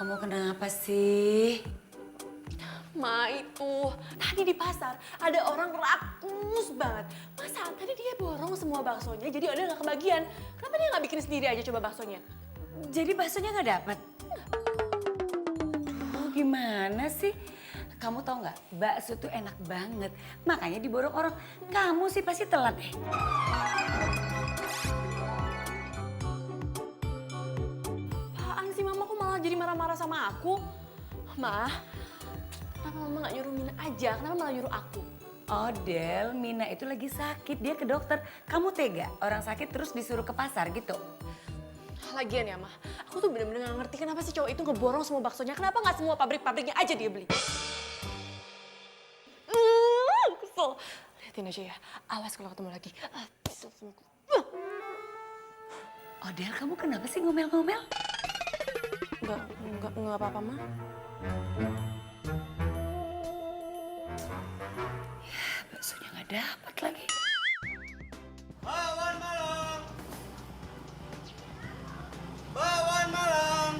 Kamu kenapa sih? Ma, itu tadi di pasar ada orang rakus banget. Masa tadi dia borong semua baksonya jadi ada nggak kebagian. Kenapa dia nggak bikin sendiri aja coba baksonya? Jadi baksonya nggak dapet? Oh, gimana sih? Kamu tau nggak, bakso tuh enak banget. Makanya diborong orang. Kamu sih pasti telat deh. Apaan sih mama kok malah jadi marah-marah sama aku? Ma, kenapa mama nggak nyuruh Mina aja? Kenapa malah nyuruh aku? Oh Del, Mina itu lagi sakit. Dia ke dokter. Kamu tega orang sakit terus disuruh ke pasar gitu? Lagian ya, Ma, aku tuh bener-bener gak ngerti kenapa sih cowok itu ngeborong semua baksonya. Kenapa nggak semua pabrik-pabriknya aja dia beli? Kesel. Liatin aja ya, awas kalau ketemu lagi. Kesel sama aku. Oh Del, kamu kenapa sih ngomel-ngomel? Enggak apa-apa, Ma. Ya, baksonya nggak dapet lagi. Bawan Malang! Bawan Malang!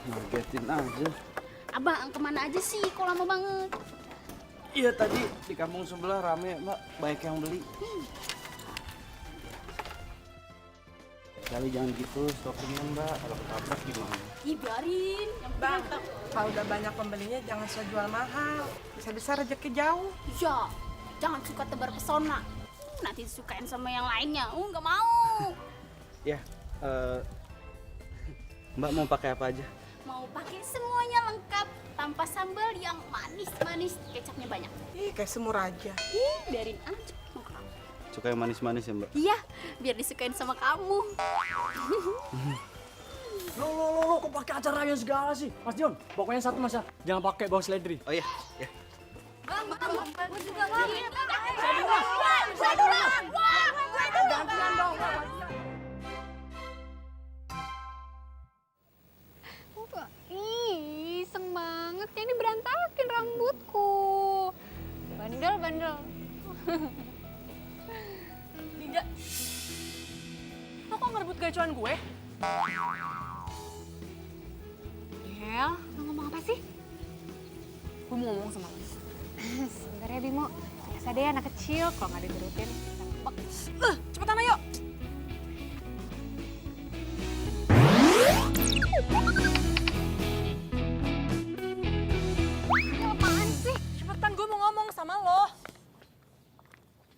Ngagetin aja. Abang kemana aja sih? Kok lama banget? Iya tadi di kampung sebelah rame mbak, banyak yang beli. Kali jangan gitu stokingnya mbak, kalau ketabrak gimana? Ih biarin. Yang Bang, penting kalau udah banyak pembelinya jangan so jual mahal. Bisa-bisa rezeki jauh. ya, jangan suka tebar pesona. Nanti disukain sama yang lainnya. Nggak mau. Ya, mbak mau pakai apa aja? Mau pakai semuanya lengkap tanpa sambal yang manis-manis, kecapnya banyak. Ih, kayak semur aja. Ih, biarin aja sama kamu. Suka yang manis-manis ya mbak? Iya, biar disukain sama kamu. Lo kok pakai acaranya segala sih? Mas Dion, pokoknya satu mas ya, jangan pakai bau seledri. Oh iya, ya. Bang, gue juga bang. Saya dulu. Gantian dong. Ih, iseng banget. Kayak ini berantakin rambutku. Bandel. Dinda, lo kok ngerebut gacuan gue? Del, lo ngomong apa sih? Gue mau ngomong sama lo. Sebentar ya Bimo. Biasa deh anak kecil kalau nggak diturutin. Ngambek. Cepetan ayo! Ini apaan sih? Cepetan, gue mau ngomong sama lo.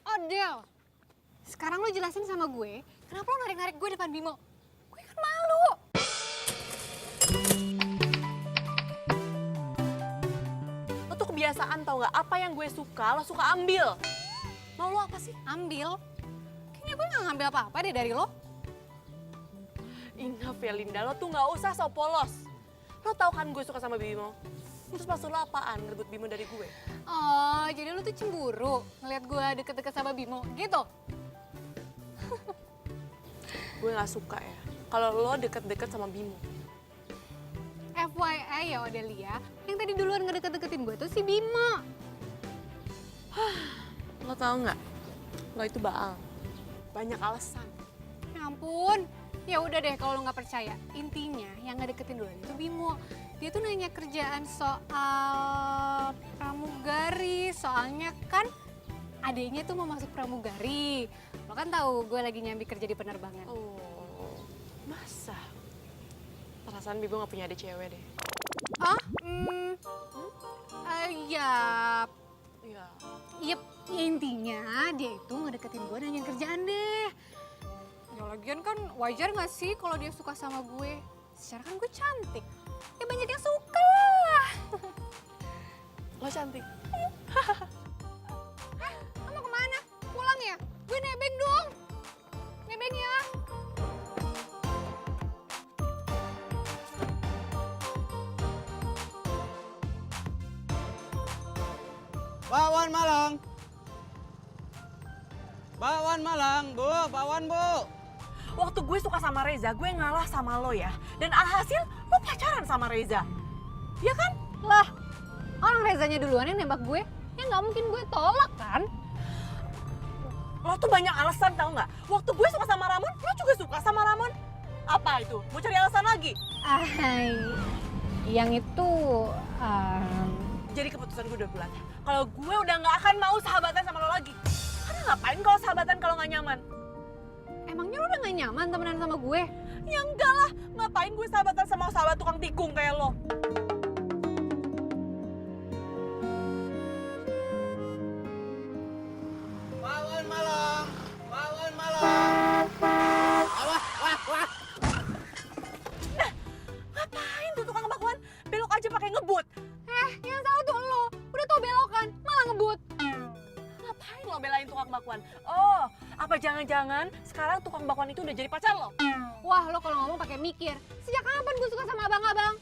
Oh Del, sekarang lo jelasin sama gue, kenapa lo narik-narik gue depan Bimo? Gue kan malu. Lo tuh kebiasaan tau gak? Apa yang gue suka, lo suka ambil. Mau lo apa sih? Ambil? Kayaknya gue nggak ngambil apa-apa deh dari lo. Enough ya Linda, lo tuh gak usah so polos. Lo tau kan gue suka sama Bimo? Terus maksud lo apaan rebut Bimo dari gue? Oh, jadi lo tuh cemburu ngeliat gue deket-deket sama Bimo, gitu? Gue gak suka ya kalau lo deket-deket sama Bimo. FYI ya Odelia, yang tadi duluan ngedeket-deketin gue tuh si Bimo. Lo tau gak? Lo itu baal. Banyak alasan. Ya ampun, ya udah deh kalau lo nggak percaya. Intinya yang ngedeketin duluan itu Bimo. Dia tuh nanya kerjaan soal pramugari, soalnya kan adiknya tuh mau masuk pramugari. Lo kan tahu gue lagi nyambi kerja di penerbangan. Oh, masa? Perasaan Bimo gak punya adik cewek deh. Ah, ya, Iya. yep, intinya dia itu ngedeketin gue nanya kerjaan deh. Ya lagian kan wajar gak sih kalau dia suka sama gue? Secara kan gue cantik, ya banyak yang suka lah. Lo cantik. Lo mau kemana? Pulang ya? Gue nebeng dong. Nebeng ya. Bawan Malang! Bawan Malang, Bu, bawan Bu! Waktu gue suka sama Reza, gue ngalah sama lo ya. Dan alhasil lo pacaran sama Reza. Ya kan? Lah, orang Rezanya duluan yang nembak gue. Ya nggak mungkin gue tolak kan? Lo tuh banyak alasan tau nggak? Waktu gue suka sama Ramon, lo juga suka sama Ramon. Apa itu? Mau cari alasan lagi? Yang itu Jadi keputusan gue udah bulat. Kalau gue udah nggak akan mau sahabatan sama lo lagi. Karena ngapain kalau sahabatan kalau nggak nyaman? emangnya lo udah gak nyaman temenan sama gue? Ya enggak lah, ngapain gue sahabatan sama sahabat tukang tikung kayak lo? Wawan malam, wawan malam. Ngapain tuh tukang bakwan? Belok aja pakai ngebut. Yang salah tuh lo, udah tau belokan, malah ngebut. Ngapain lo belain tukang bakwan? Oh, apa jangan-jangan sekarang tukang bakwan itu udah jadi pacar lo? Wah, lo kalau ngomong pakai mikir. Sejak kapan gue suka sama abang-abang?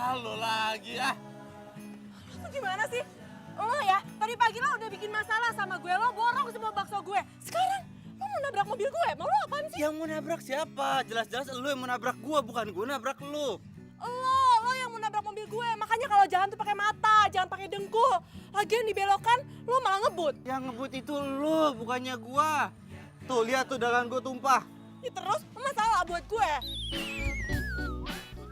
Halo lagi ah. Lo tuh gimana sih? Lo ya, tadi pagi lo udah bikin masalah sama gue, lo borong semua bakso gue. Sekarang lo mau nabrak mobil gue, mau lo apaan sih? Yang mau nabrak siapa? Jelas-jelas lu yang mau nabrak gua, bukan gua nabrak lu. Lo yang mau nabrak mobil gue, makanya kalau jalan tuh pakai mata, jangan pakai dengkul. Lagian dibelokan, lo malah ngebut. Yang ngebut itu lu, bukannya gua. Tuh lihat tuh dagangan gua tumpah. Ya terus, masalah buat gue.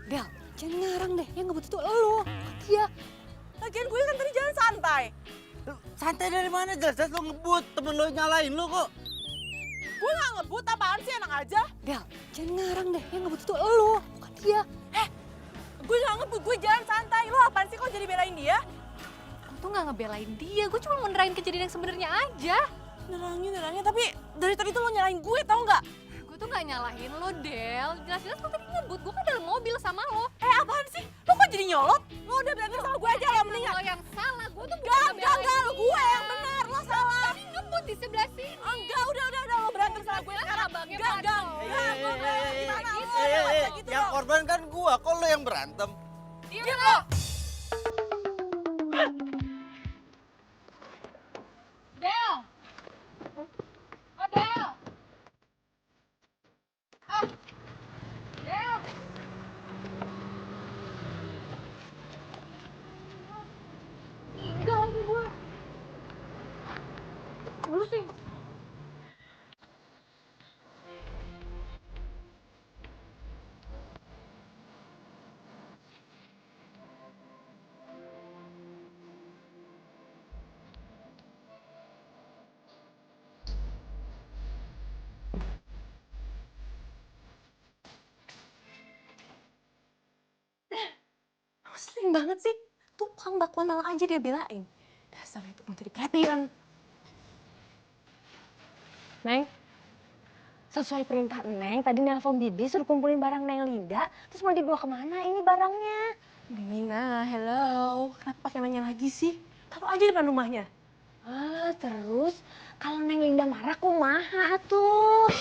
Del, jangan ngarang deh, yang ngebut itu lo. Iya. Lagian gue kan tadi jalan santai. Santai dari mana? Jelas-jelas lu ngebut, temen lu nyalain lu kok. Gue gak ngebut, apaan sih, enak aja. Del, jangan ngarang deh, yang ngebut itu lo, bukan dia. Gue gak ngebut, gue jalan santai. Lo apaan sih kok jadi belain dia? Gue tuh gak ngebelain dia, gue cuma mau nerangin kejadian yang sebenarnya aja. Nerangin, tapi dari tadi tuh lo nyalain gue, tau gak? Gue tuh gak nyalahin lo, Del. Jelas-jelas lo tadi ngebut, gue kan dalam mobil sama lo. Apaan sih? Lo kok jadi nyolot? Lo udah berantem sama gue aja lah mendingan. Lo yang salah, gue tuh Enggak, bukan ngebelain lo gue yang benar, lo salah. Tadi ngebut di sebelah sini. Enggak, udah, lo berantem sama gue sekarang. Abangnya Enggak, Pato. gue berantem gimana lo? Eh, Gak bisa gitu yang dong. korban kan gua, kok lu yang berantem? Diam lo. Del! Oh, Del! Del! Tinggal lagi gue. Lu sih. Sering banget sih. Tukang bakwan malah aja dia belain. Dasar itu mau jadi perhatian. Neng, sesuai perintah Neng, tadi nelpon Bibi suruh kumpulin barang Neng Linda, terus mau dibawa kemana ini barangnya? Nina, hello. Kenapa pakai nanya lagi sih? Taruh aja di depan rumahnya. Terus kalau Neng Linda marah kumaha tuh?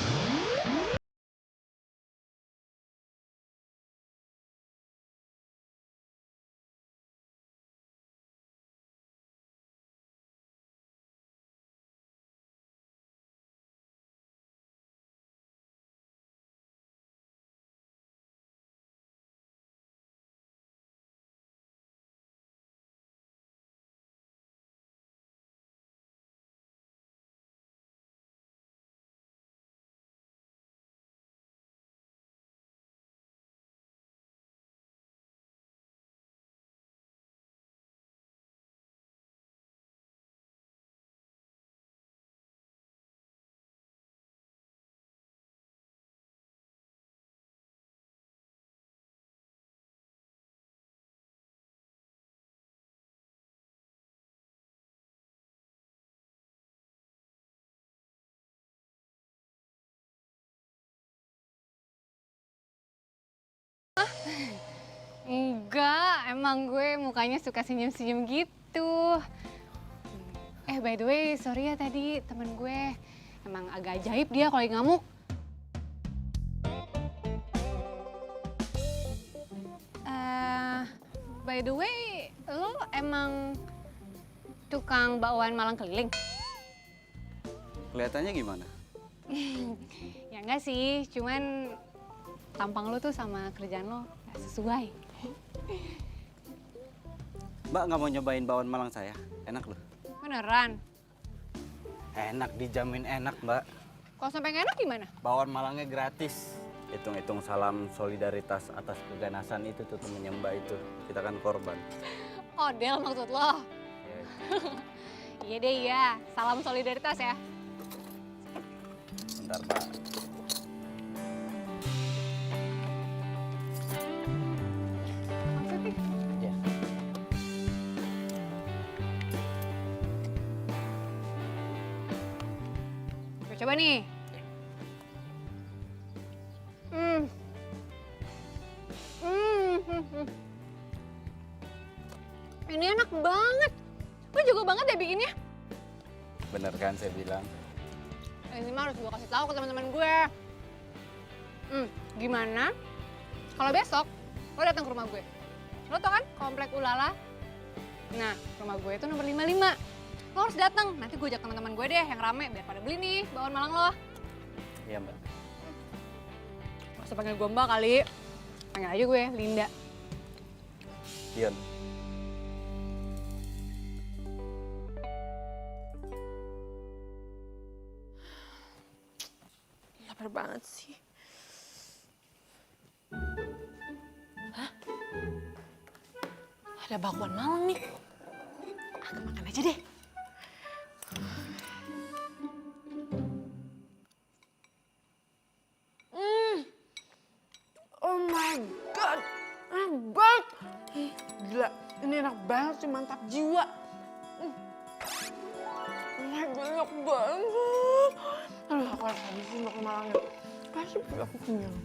Enggak, emang gue mukanya suka senyum-senyum gitu. By the way, sorry ya tadi temen gue. Emang agak ajaib dia kalau lagi ngamuk. By the way, lo emang tukang bakwan Malang keliling? Kelihatannya gimana? Ya enggak sih, cuman tampang lo tuh sama kerjaan lo gak sesuai. Mbak nggak mau nyobain bakwan Malang saya? Enak loh. Beneran? Enak, dijamin enak Mbak. Kalau sampai nggak enak gimana? Bakwan Malangnya gratis. Hitung-hitung salam solidaritas atas keganasan itu tuh temennya Mbak itu. Kita kan korban. Odel maksud lo? Ya, Iya deh iya, salam solidaritas ya. bentar Mbak. Maksudnya? Ya. Coba nih. Ini enak banget. Gue jago banget deh bikinnya. Bener kan saya bilang? Ini mah harus gue kasih tahu ke teman-teman gue. Gimana? Kalau besok lo datang ke rumah gue. Lo tau kan komplek Ulala? Nah, rumah gue itu nomor 55. Lo harus datang. Nanti gue ajak teman-teman gue deh yang rame biar pada beli nih bakwan Malang lo. Iya Mbak. Gak usah panggil gue Mbak kali. Panggil aja gue Linda. Dion. Lapar banget sih. Hah? Ada bakwan Malang nih. Aku makan aja deh. Oh my god, enak banget. Gila, ini enak banget sih, mantap jiwa. Oh my god, enak banget. Aduh, aku harus habisin bakwan Malangnya. Pasti aku kenyang.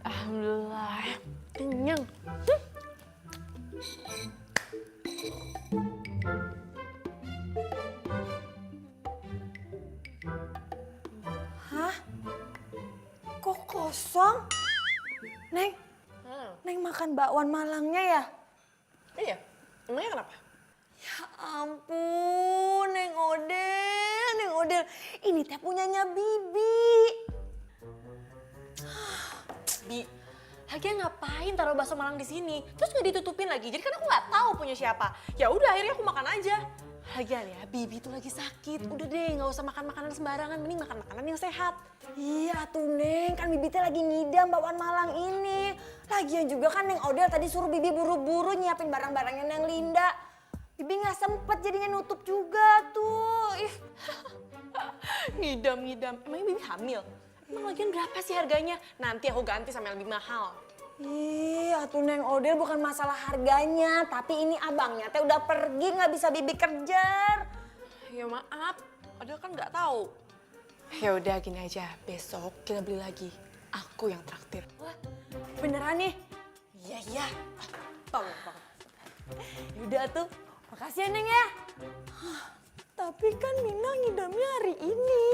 Alhamdulillah, kenyang. Hah? Kok kosong? Neng, Neng makan bakwan Malangnya ya? Iya, emangnya kenapa? Ya ampun, Neng Odel, Neng Odel. Ini teh punyanya Bibi. Bi, lagian ngapain taruh bakso Malang di sini? Terus nggak ditutupin lagi. Jadi kan aku nggak tahu punya siapa. Ya udah, akhirnya aku makan aja. Lagian ya, Bibi tuh lagi sakit. Udah deh, nggak usah makan makanan sembarangan. Mending makan makanan yang sehat. Iya tuh Neng, kan Bibi teh lagi ngidam bakwan Malang ini. Lagian juga kan Neng Odel tadi suruh Bibi buru-buru nyiapin barang-barangnya Neng Linda. Bibi nggak sempet jadinya nutup juga tuh. Ih. Ngidam. Emangnya Bibi hamil? Emang lagian berapa sih harganya? Nanti aku ganti sama yang lebih mahal. Ih, atuh Neng Odel bukan masalah harganya, tapi ini abangnya teh udah pergi nggak bisa Bibi kejar. Ya maaf, padahal kan nggak tahu. Ya udah gini aja, besok kita beli lagi. Aku yang traktir. Wah, beneran nih? Iya. Tolong. Yaudah tuh, makasih ya Neng ya. Tapi kan Mina ngidamnya hari ini.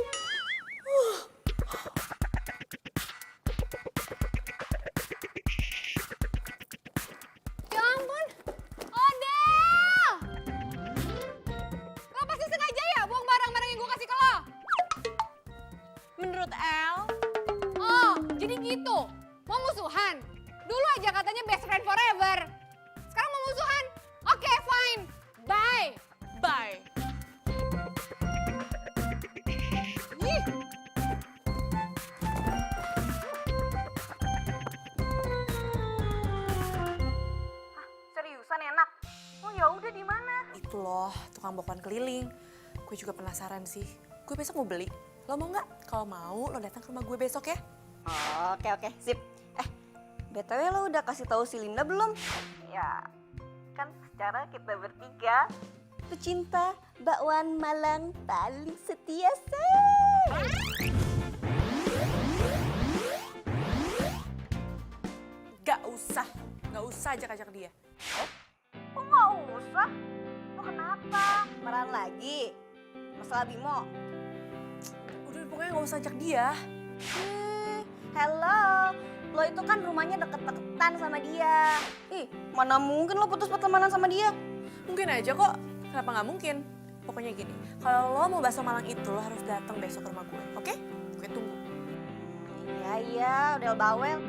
Ya ampun, Odel! Lo pasti sengaja ya buang barang-barang yang gue kasih ke lo? Menurut El, Oh, jadi gitu. Mau musuhan? Dulu aja katanya best friend forever. Sekarang mau musuhan? Oke, fine. Bye. bye. Ih. Seriusan enak? Oh ya udah di mana? Itu loh, tukang bakwan keliling. Gue juga penasaran sih. Gue besok mau beli. Lo mau nggak? Kalau mau, lo datang ke rumah gue besok ya. Oke, sip. BTW lo udah kasih tahu si Linda belum? Ya, kan secara kita bertiga pecinta bakwan Malang paling setia, say. Gak usah ajak-ajak dia. Kok nggak usah? Lo kenapa? Marahan lagi? Masalah Bimo? Udah pokoknya gak usah ajak dia. Hello, Lo itu kan rumahnya deket-deketan sama dia. Ih, mana mungkin lo putus pertemanan sama dia? Mungkin aja kok. Kenapa nggak mungkin? Pokoknya gini, kalau lo mau bakso Malang itu lo harus datang besok ke rumah gue, oke? Gue tunggu. Iya, udah bawel.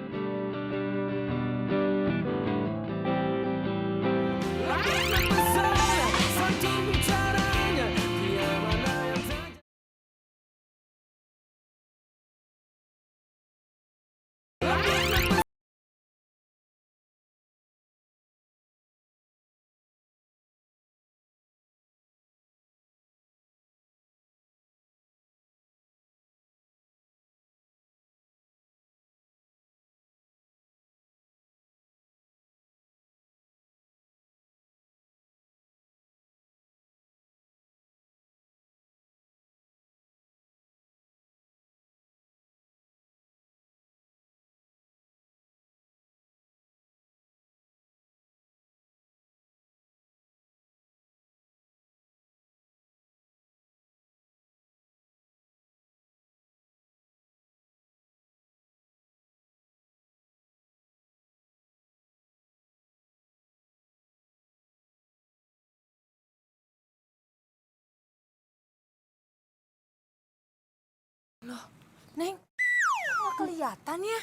Neng, nggak kelihatan ya?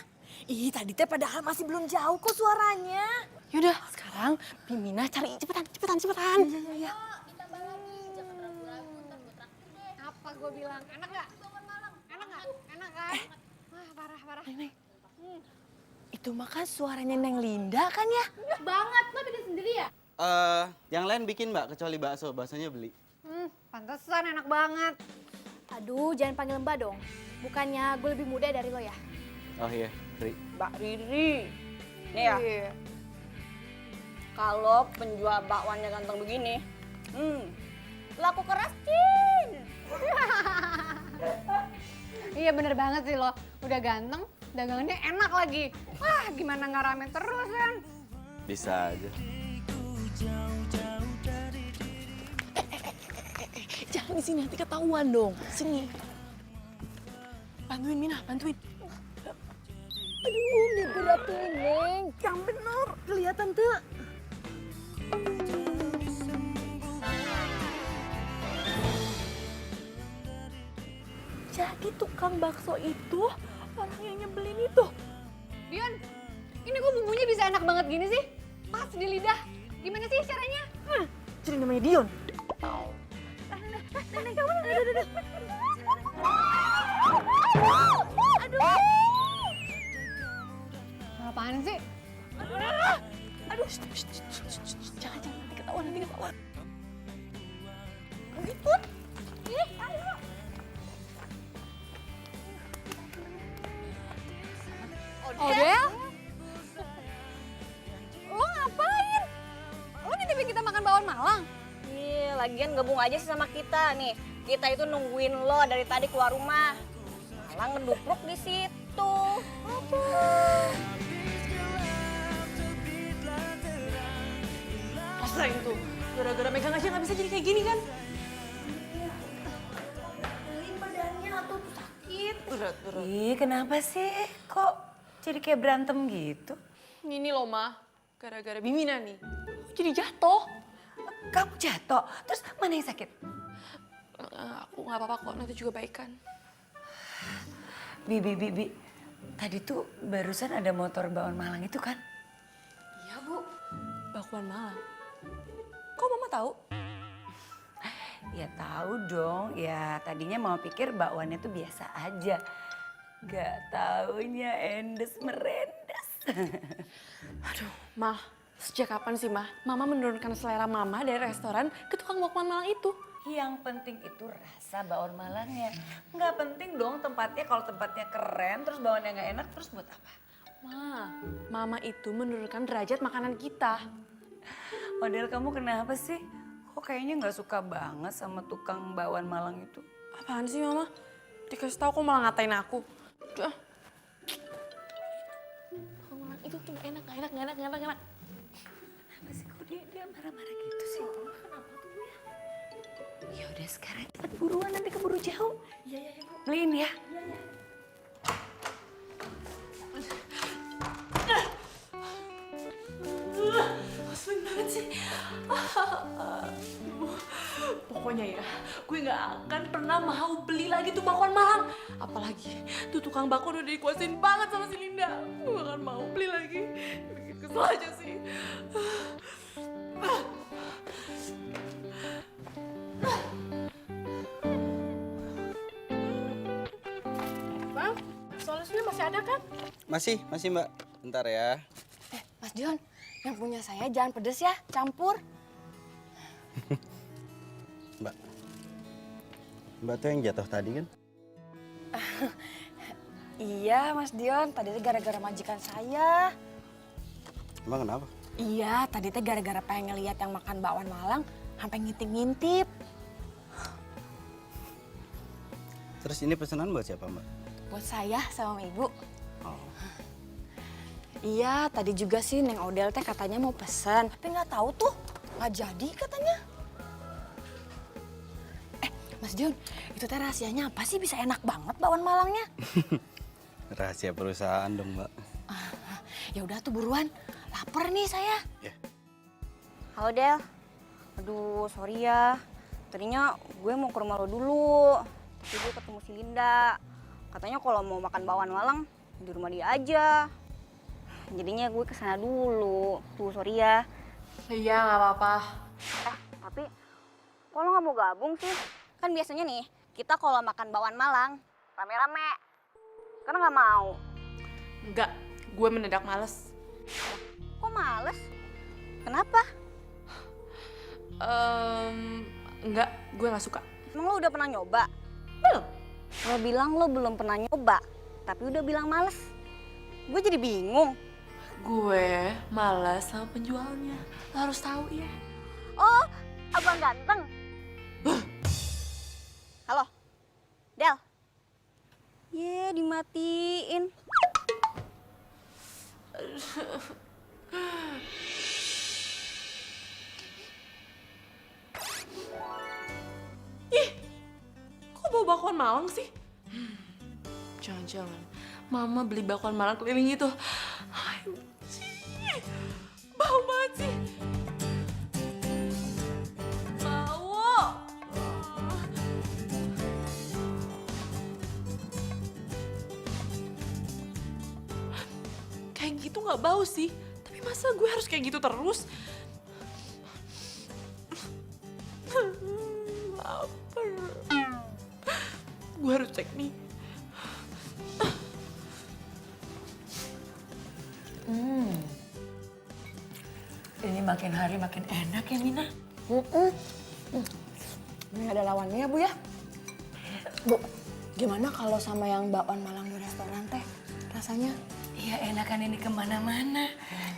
Ih, tadi teh padahal masih belum jauh kok suaranya. Yaudah, sekarang Bimina cari cepetan. Iya. Apa gue bilang? Enak nggak? Enak nggak? Enak kan? Wah, parah. Neng, itu mah kan suaranya Neng Linda kan ya? Banget, lo bikin sendiri ya? Yang lain bikin mbak, kecuali bakso. Baksonya beli. Pantesan enak banget. Aduh, jangan panggil Mbak dong. Bukannya gue lebih muda dari lo ya? Oh iya, Ri. Mbak Riri. Nih ya, kalau penjual bakwannya ganteng begini, laku keras, Cin. Iya bener banget sih lo. Udah ganteng, dagangannya enak lagi. Wah, gimana nggak rame terus kan? Bisa aja. Jangan di sini, nanti ketahuan dong. Sini. Bantuin Mina, bantuin. Aduh, digerakin, Neng. Yang bener, kelihatan tuh. Jadi tukang bakso itu orang yang nyebelin itu. Dion, ini kok bumbunya bisa enak banget gini sih? Pas di lidah. Gimana sih caranya? Jadi namanya Dion. Apaan sih? Aduh, jangan nanti ketahuan. Gitu. Odel? Lo ngapain? Lo nitipin kita makan bakwan Malang? Iya, lagian gabung aja sih sama kita nih. Kita itu nungguin lo dari tadi keluar rumah. Malah ngedupruk di situ. Rasain tuh, gara-gara megang aja nggak bisa jadi kayak gini kan? Badannya tuh sakit. Berat. Ih, kenapa sih? Kok jadi kayak berantem gitu? Ini loh, Ma. Gara-gara Bimina nih. Jadi jatuh. Kamu jatuh, terus mana yang sakit? Aku nggak apa-apa kok, nanti juga baikan. Bibi. Tadi tuh barusan ada motor bakwan Malang itu kan? Iya, Bu. Bakwan Malang. Kok Mama tahu? Ya tahu dong, ya tadinya mau pikir bakwannya tuh biasa aja. Gak taunya endes merendes. Aduh, Ma. Sejak kapan sih, Ma? Mama menurunkan selera Mama dari restoran ke tukang bakwan Malang itu. Yang penting itu rasa bakwan Malangnya. Nggak penting dong tempatnya, kalau tempatnya keren terus bakwannya nggak enak terus buat apa? Ma, Mama itu menurunkan derajat makanan kita. Model kamu kenapa sih? Kok kayaknya nggak suka banget sama tukang bakwan Malang itu? Apaan sih, Mama? Dikasih tahu kok malah ngatain aku. Udah. Bakwan Malang itu tuh nggak enak. Kenapa sih kok dia marah-marah gitu sih? Kenapa tuh ya? Ya udah sekarang cepet buruan nanti keburu jauh. Iya Bu. Beliin ya. Pokoknya ya, gue gak akan pernah mau beli lagi tuh bakwan Malang. Apalagi tuh tukang bakwan udah dikuasain banget sama si Linda. Gue gak akan mau beli lagi. Bikin kesel aja sih. Bang, solusinya masih ada kan? Masih Mbak. Bentar ya. Mas Dion, yang punya saya jangan pedes ya, campur. Mbak. Mbak tuh yang jatuh tadi kan? Iya Mas Dion, tadi teh gara-gara majikan saya. Emang kenapa? Iya, tadi teh gara-gara pengen ngeliat yang makan bakwan Malang, sampai ngintip-ngintip. Terus ini pesanan buat siapa Mbak? Buat saya sama ibu. Oh. Iya, tadi juga sih Neng Odel teh katanya mau pesan, tapi nggak tahu tuh, nggak jadi katanya. Mas Dion, itu teh rahasianya apa sih bisa enak banget bakwan Malangnya? Rahasia perusahaan dong Mbak. Ya udah tuh buruan, lapar nih saya. Halo Del. Aduh, sorry ya. Tadinya gue mau ke rumah lo dulu. Tapi gue ketemu si Linda. Katanya kalau mau makan bakwan Malang di rumah dia aja. Jadinya gue kesana dulu. Tuh, sorry ya. Iya, gak apa-apa. Tapi kok lo gak mau gabung sih? Kan biasanya nih, kita kalau makan bakwan Malang rame-rame. Karena gak mau. Enggak, gue mendadak males. Kok males? Kenapa? Enggak, gue gak suka. Emang lo udah pernah nyoba? Belum. Lo bilang lo belum pernah nyoba, tapi udah bilang males. Gue jadi bingung. Gue malas sama penjualnya. Lo harus tahu ya. Oh, abang ganteng. Halo, Del. Ye, dimatiin. Kok bau bakwan Malang sih? Jangan-jangan Mama beli bakwan Malang keliling itu. Ayo, bau banget sih. Bau. Kayak gitu nggak bau sih. Tapi masa gue harus kayak gitu terus? Lapar. Gue harus cek nih. Ini makin hari makin enak ya Mina. Ini ada lawannya ya Bu ya. Bu, gimana kalau sama yang bakwan Malang di restoran teh rasanya? Iya enakan ini kemana-mana.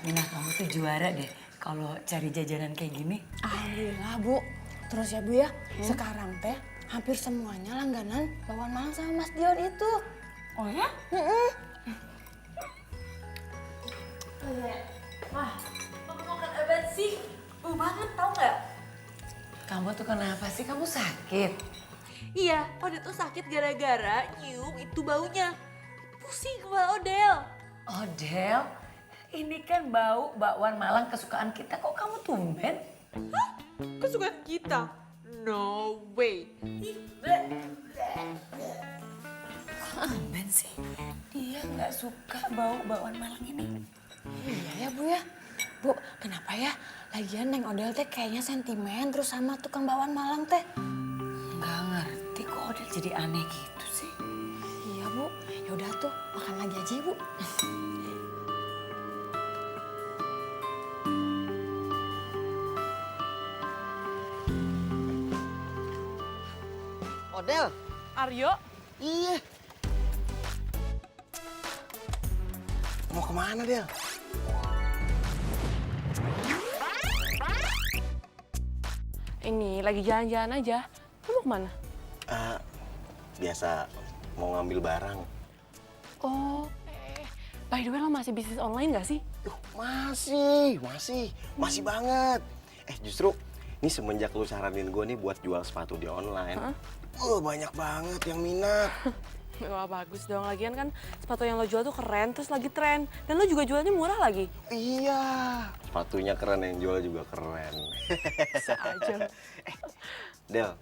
Mina kamu tuh juara deh kalau cari jajanan kayak gini. Alhamdulillah Bu. Terus ya Bu ya, sekarang teh hampir semuanya langganan bakwan Malang sama Mas Dion itu. Oh ya? Wah, kamu makan apa sih? Bau banget tau nggak? Kamu tuh kenapa sih? Kamu sakit? Iya, Odel tuh sakit gara-gara nyium itu baunya. Pusing kepala Odel. Odel, ini kan bau bakwan Malang kesukaan kita. Kok kamu tumben? Kesukaan kita? No way. Tumben sih. Dia nggak suka bau bakwan Malang ini. Iya ya Bu ya. Bu, kenapa ya? Lagian Neng Odel teh kayaknya sentimen terus sama tukang bakwan Malang teh. Nggak ngerti kok Odel jadi aneh gitu sih. Iya Bu, yaudah tuh makan lagi aja ya Bu. Odel. Aryo, Iya. Mau kemana, Del? ini lagi jalan-jalan aja. Lu mau kemana? Biasa mau ngambil barang. Oh, by the way lo masih bisnis online gak sih? Masih banget. Justru ini semenjak lu saranin gue nih buat jual sepatu di online. Banyak banget yang minat. Wah bagus dong, lagian kan sepatu yang lo jual tuh keren, terus lagi tren. Dan lo juga jualnya murah lagi. Iya, sepatunya keren, yang jual juga keren. Bisa aja. Del,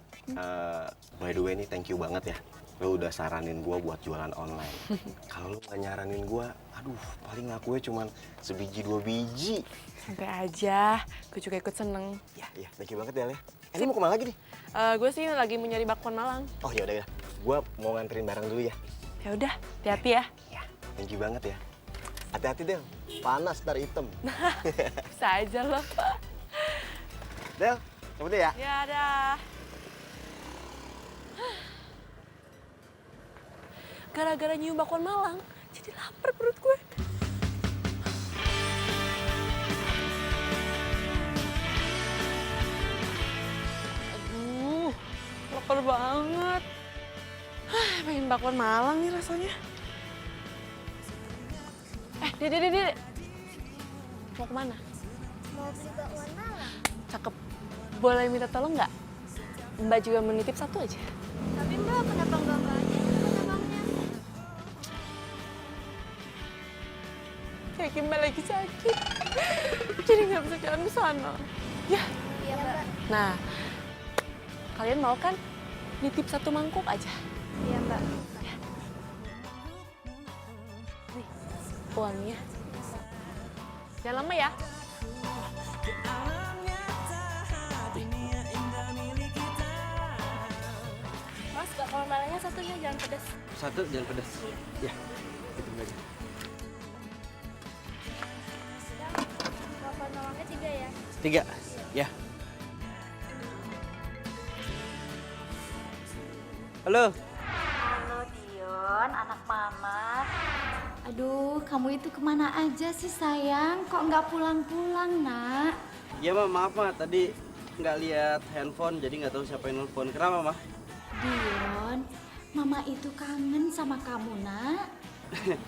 by the way nih thank you banget ya. Lo udah saranin gue buat jualan online. Kalau lo gak nyaranin gue, aduh paling lakunya cuman sebiji 2 biji. Santai aja, gue juga ikut seneng. Ya, thank you banget Del ya. Ini mau kemana lagi nih? Gue sih lagi mau nyari bakwan Malang. Oh yaudah ya, gue mau nganterin barang dulu ya. Ya udah, hati-hati ya. Ya, thank you banget ya. Hati-hati Del, panas ntar hitam. Bisa aja lo. Del, cabut deh ya. Ya dah. Gara-gara nyium bakwan Malang, jadi lapar perut gue. Aduh, lapar banget. Pengen bakwan Malang nih rasanya. Dede. Mau kemana? Mau beli bakwan Malang. Cakep. Boleh minta tolong nggak? Mbak juga menitip satu aja. Tapi Mbak, kenapa nggak banyak abangnya? Kayak Mbak lagi sakit. Jadi nggak bisa jalan ke sana. Ya. Iya Mbak. Nah, kalian mau kan nitip satu mangkuk aja? Iya Mbak. Nih, uangnya. Jangan lama ya. Mas, bakwan Malangnya satunya jangan pedas. Satu jangan pedas. Ya, itu aja. Bakwan Malangnya 3 ya. 3, ya. Halo. Halo Dion, anak mama. Aduh, kamu itu kemana aja sih sayang? Kok nggak pulang-pulang, nak? Ya Ma, maaf Ma, tadi nggak lihat handphone jadi nggak tahu siapa yang nelfon. Kenapa Ma? Dion, mama itu kangen sama kamu, nak.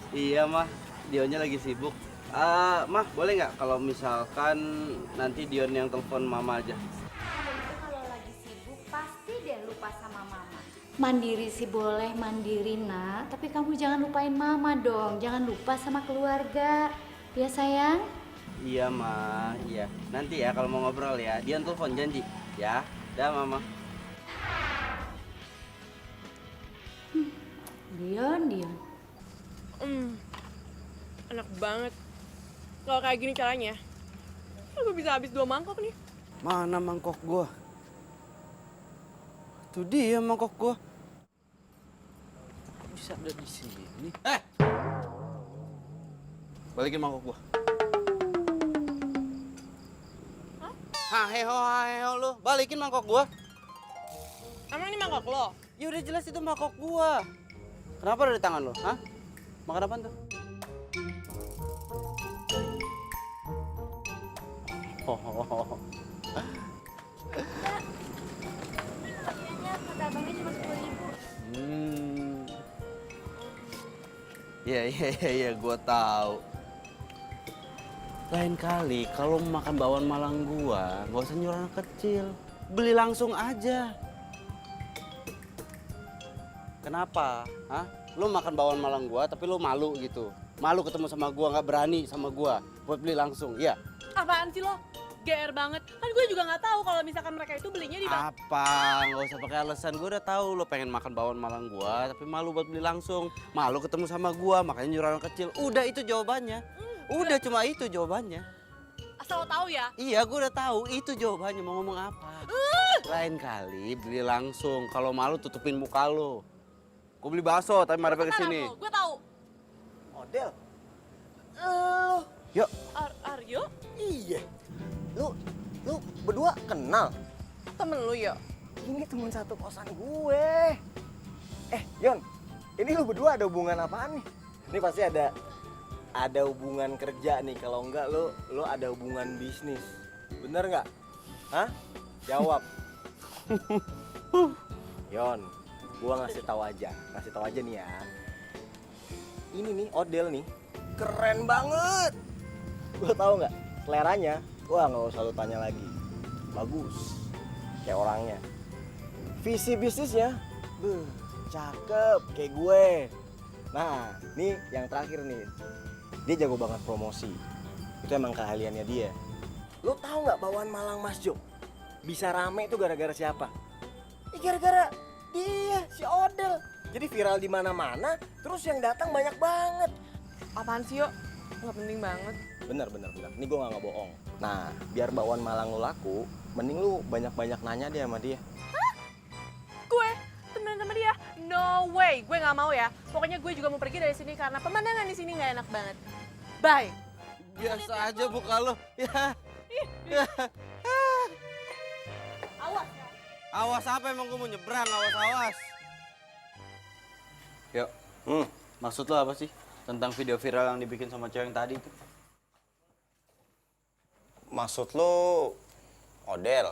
Iya Ma, Dionnya lagi sibuk. Mah, boleh nggak kalau misalkan nanti Dion yang telepon Mama aja? Kamu itu kalau lagi sibuk pasti deh lupa sama mama. Mandiri sih boleh mandiri, nak. Tapi kamu jangan lupain mama dong. Jangan lupa sama keluarga. Ya sayang? Iya Ma, iya. Nanti ya kalau mau ngobrol ya, Dion telepon janji. Ya, dah Mama. Dion. Enak banget. Kalau kayak gini caranya, gue bisa habis 2 mangkok nih. Mana mangkok gua? Tuh dia mangkok gua. Bisa ada di sini. Balikin mangkok gua. Hah? Heho lu. Balikin mangkok gua. Emang ini mangkok lo? Ya udah jelas itu mangkok gua. Kenapa ada di tangan lo? Hah? Makan apaan tuh? Harganya kata abangnya cuma 10.000. Iya, gua tahu. Lain kali kalau mau makan bakwan Malang gua, nggak usah nyuruh anak kecil. Beli langsung aja. Kenapa? Hah? Lu makan bakwan Malang gua tapi lu malu gitu. Malu ketemu sama gua, nggak berani sama gua buat beli langsung. Iya. Apaan sih lo? GR banget. Kan gue juga nggak tahu kalau misalkan mereka itu belinya di Apa? Nggak usah pakai alasan. Gue udah tahu lo pengen makan bakwan Malang gua, tapi malu buat beli langsung. Malu ketemu sama gua, makanya nyuruh anak kecil. Udah itu jawabannya. Udah cuma itu jawabannya. Asal lo tahu ya. Iya, gue udah tahu. Itu jawabannya. Mau ngomong apa? Lain kali beli langsung. Kalau malu tutupin muka lo. Gue beli bakso, tapi marahnya ke sini. Gue tahu. Model. Yuk. Aryo? Iya. Lu berdua kenal? Temen lu ya? Ini teman satu kosan gue. Yon, ini lu berdua ada hubungan apaan nih? Ini pasti ada hubungan kerja nih. Kalau enggak lu ada hubungan bisnis. Bener nggak? Hah? Jawab. Yon, gua ngasih tahu aja nih ya. Ini nih Odel nih, keren banget. Gua tahu nggak? Seleranya, wah nggak usah lu tanya lagi. Bagus, kayak orangnya. Visi bisnisnya, cakep kayak gue. Nah, nih yang terakhir nih. Dia jago banget promosi. Itu emang keahliannya dia. Lo tahu nggak bawaan Malang Mas Jo? Bisa rame itu gara-gara siapa? Gara-gara dia, si Odel. Jadi viral di mana-mana, terus yang datang banyak banget. Apaan sih, yuk? Nggak penting banget. Bener. Ini gue nggak bohong. Nah, biar bawaan Malang lo laku, mending lu banyak-banyak nanya dia sama dia. Gue temenan sama dia? No way, gue nggak mau ya. Pokoknya gue juga mau pergi dari sini karena pemandangan di sini nggak enak banget. Bye. Biasa aja muka lo. Ya. Awas. Awas apa emang gue mau nyebrang, awas. Yuk, maksud lo apa sih tentang video viral yang dibikin sama cewek yang tadi itu? Maksud lo Odel?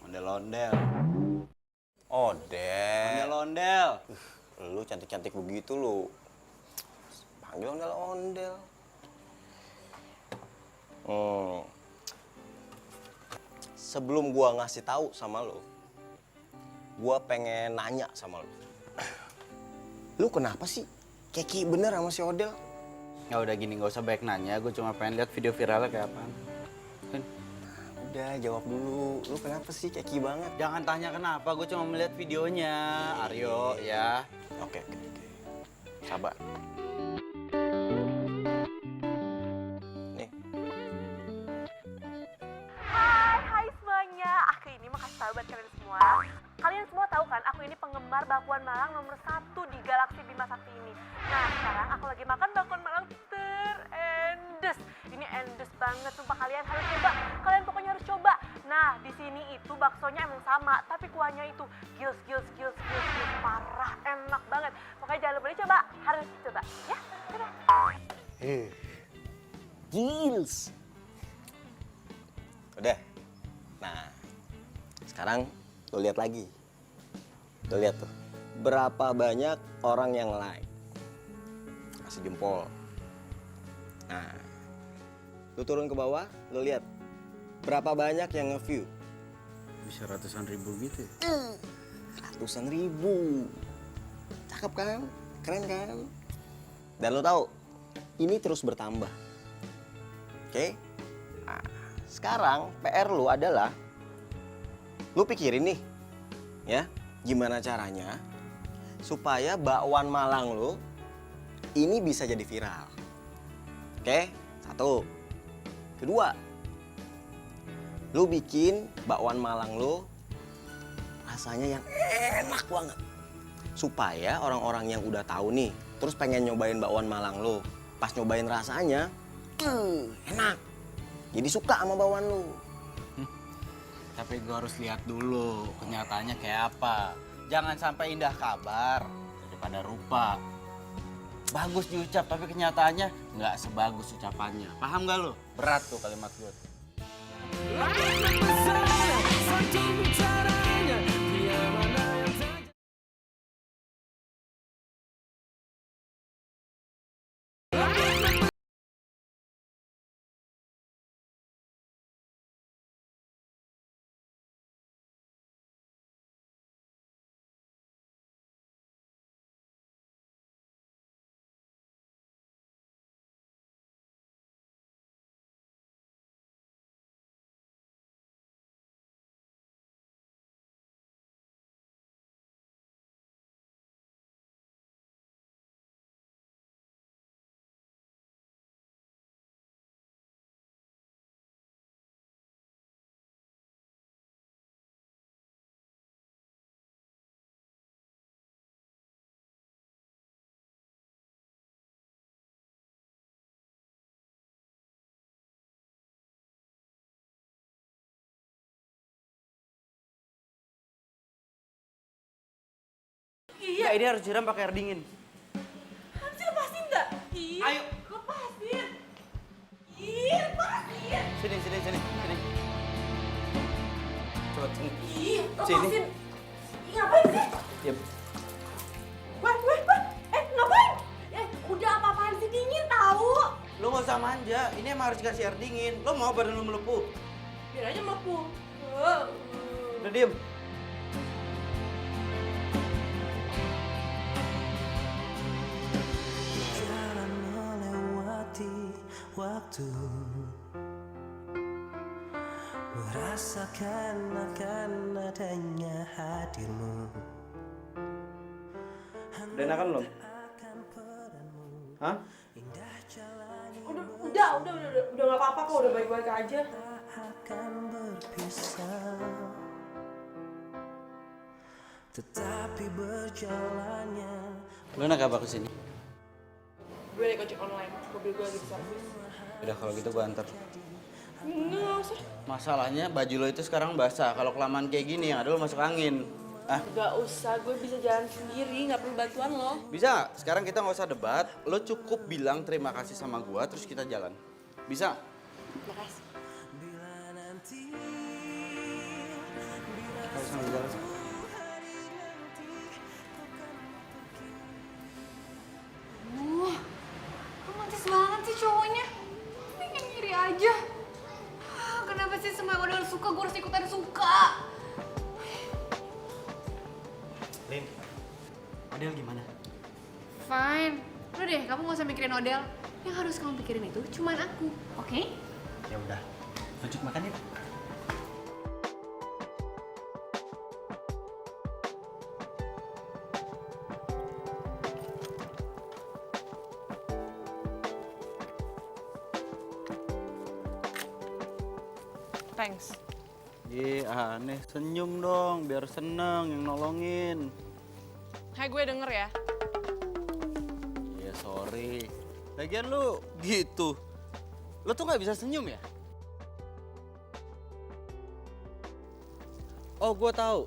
Ondel-ondel. Odel. Ondel-ondel. Lu cantik-cantik begitu lu. Panggil ondel-ondel. Sebelum gua ngasih tahu sama lu, gua pengen nanya sama lu. Lu kenapa sih keki bener sama si Odel? Ya udah gini, nggak usah banyak nanya. Gue cuma pengen lihat video viralnya kayak apaan. Udah jawab dulu. Lu kenapa sih keki banget? Jangan tanya kenapa, gue cuma melihat videonya. Aryo, ya. Oke. Sabar. Nih. Hai semuanya. Aku ini mau kasih tahu buat kalian semua. Kalian semua tahu kan, aku ini penggemar bakwan Malang nomor 1 di Galaksi Bima Sakti ini. Nah, sekarang aku lagi makan bakwan Malang terendes. Ini endes banget, sumpah kalian harus coba. Kalian pokoknya harus coba. Nah, di sini itu baksonya emang sama, tapi kuahnya itu gils. Parah, enak banget. Pokoknya jangan lupa dicoba, harus coba. Ya, dadah. Gils. Udah. Nah, sekarang lo lihat lagi. Lo lihat tuh. Berapa banyak orang yang like. Kasih jempol. Nah, lo turun ke bawah, lo lihat. Berapa banyak yang nge-view? Bisa ratusan ribu gitu ya? Ratusan ribu. Cakep kan? Keren kan? Dan lo tahu, ini terus bertambah. Oke? Nah, sekarang PR lo adalah lu pikirin nih, ya, gimana caranya supaya bakwan Malang lu ini bisa jadi viral. Oke? 1. Kedua, lu bikin bakwan Malang lu rasanya yang enak banget. Supaya orang-orang yang udah tahu nih, terus pengen nyobain bakwan Malang lu. Pas nyobain rasanya, enak. Jadi suka sama bakwan lu. Tapi gue harus lihat dulu kenyataannya kayak apa. Jangan sampai indah kabar daripada rupa. Bagus diucap tapi kenyataannya nggak sebagus ucapannya. Paham gak lo? Berat tuh kalimat gue. Iya, ini harus siram pakai air dingin. Hamsi lepasin nggak? Iya. Ayo. Lepasin. Iya, lepasin. Sini. Coba sini. Iya, Sini. lepasin. Iya, ngapain sih? Diam. Wah. Ngapain? Udah apa-apaan sih, dingin tahu. Lo nggak usah manja. Ini emang harus dikasih air dingin. Lo mau badan lo melepuh? Biar aja melepuh. Udah diem. merasakan akan adanya hadirmu. Udah enakan belum? Hah? Udah nggak apa-apa kok, udah baik-baik aja. Akan berpisah, tetapi berjalannya. Lu naik apa kesini? Gue naik ojek online, mobil gue lagi di servis. Udah kalau gitu gua anter. Nggak usah. Masalahnya baju lo itu sekarang basah. Kalau kelamaan kayak gini yang ada lo masuk angin. Ah, Gak usah, gue bisa jalan sendiri, nggak perlu bantuan lo. bisa. Sekarang kita nggak usah debat. Lo cukup bilang terima kasih sama gua terus kita jalan. Bisa? Makasih. Kita sambil jalan. Romantis banget sih cowoknya. Pengen ngiri aja. Kenapa sih semua yang udah suka gue harus ikutan suka? Lin, Adel gimana? Fine. Udah deh, kamu gak usah mikirin Odell. Yang harus kamu pikirin itu cuman aku, oke? Ya udah, lanjut makan yuk. Thanks. Aneh. Senyum dong, biar seneng yang nolongin. Hai, gue denger ya. Ya sorry. Lagian lu gitu. Lu tuh nggak bisa senyum ya? Oh, gue tahu.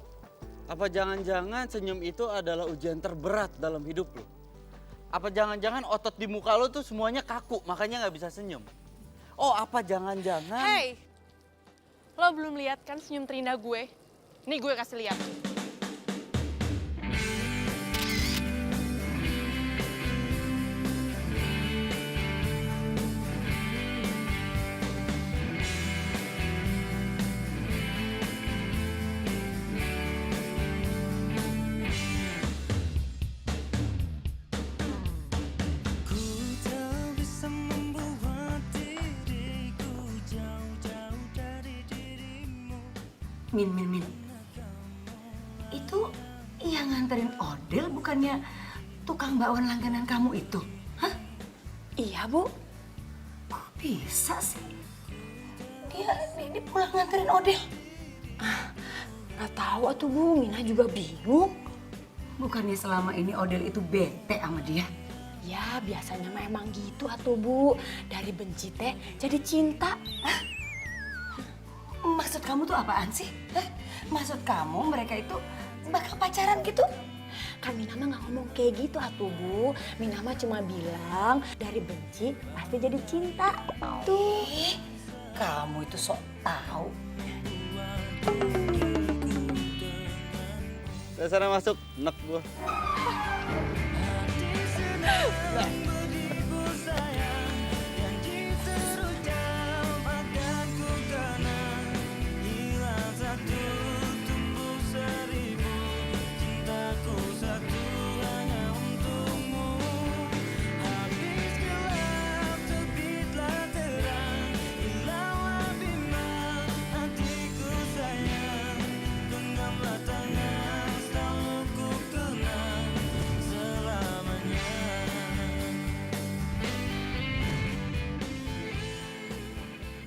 Apa jangan-jangan senyum itu adalah ujian terberat dalam hidup lu? Apa jangan-jangan otot di muka lu tuh semuanya kaku, makanya nggak bisa senyum? Oh, apa jangan-jangan? Hey, lo belum lihat kan senyum terindah gue? Nih gue kasih lihat. Min. Itu yang nganterin Odell bukannya tukang bakwan langganan kamu itu? Hah? Iya, Bu. Kok bisa sih? Dia pulang nganterin Odell. Nggak tahu atuh, Bu. Mina juga bingung. Bukannya selama ini Odell itu bete sama dia? Ya, biasanya mah emang gitu atuh, Bu. Dari benci teh jadi cinta. Maksud kamu tuh apaan sih? Hah? Maksud kamu mereka itu bakal pacaran gitu? Kan Mina mah nggak ngomong kayak gitu atuh, Bu. Mina mah cuma bilang dari benci pasti jadi cinta. Tuh. Kamu itu sok tahu. Udah sana masuk, enak gua.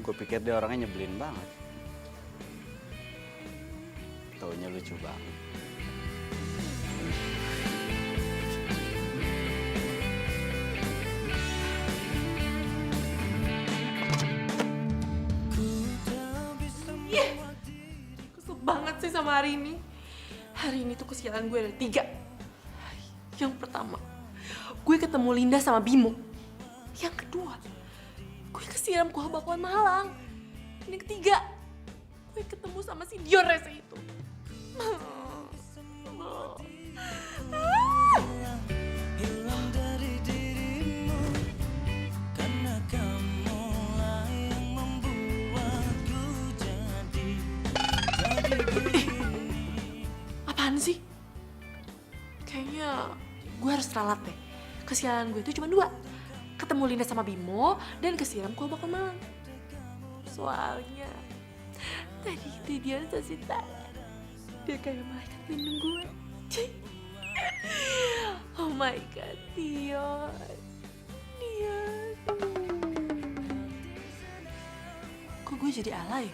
Gue pikir dia orangnya nyebelin banget. Taunya lucu banget. Kesel banget sih sama hari ini. Hari ini tuh kesialan gue ada 3. Yang pertama, gue ketemu Linda sama Bimo. Yang kedua, gue kesiram kuah bakwan Malang. Yang ketiga, gue ketemu sama si Dion rese itu. Apaan sih? Kayaknya gue harus ralat deh. Kesialan gue itu cuma 2. Ketemu Linda sama Bimo dan kesiram kuah bakwan Malang. Soalnya Tadi itu Dion kasih tangan. Dia kayak malaikat pelindung gue. Oh my God, Dion. Dion. Kok gue jadi alay?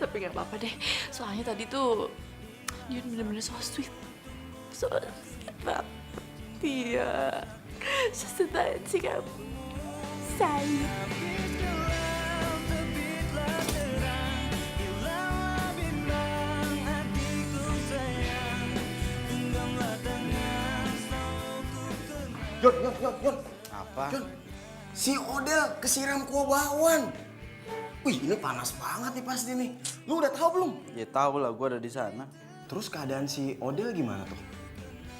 Tapi gak apa-apa deh. Soalnya tadi tuh Dion bener-bener so sweet. So sweet banget. Dion. Sesuai sih kamu. Sayang. Yon. Apa? Yon, si Odel kesiram kuah bakwan. Wih, ini panas banget nih pasti nih. Lu udah tahu belum? Ya tahu lah, gue ada di sana. Terus keadaan si Odel gimana tuh?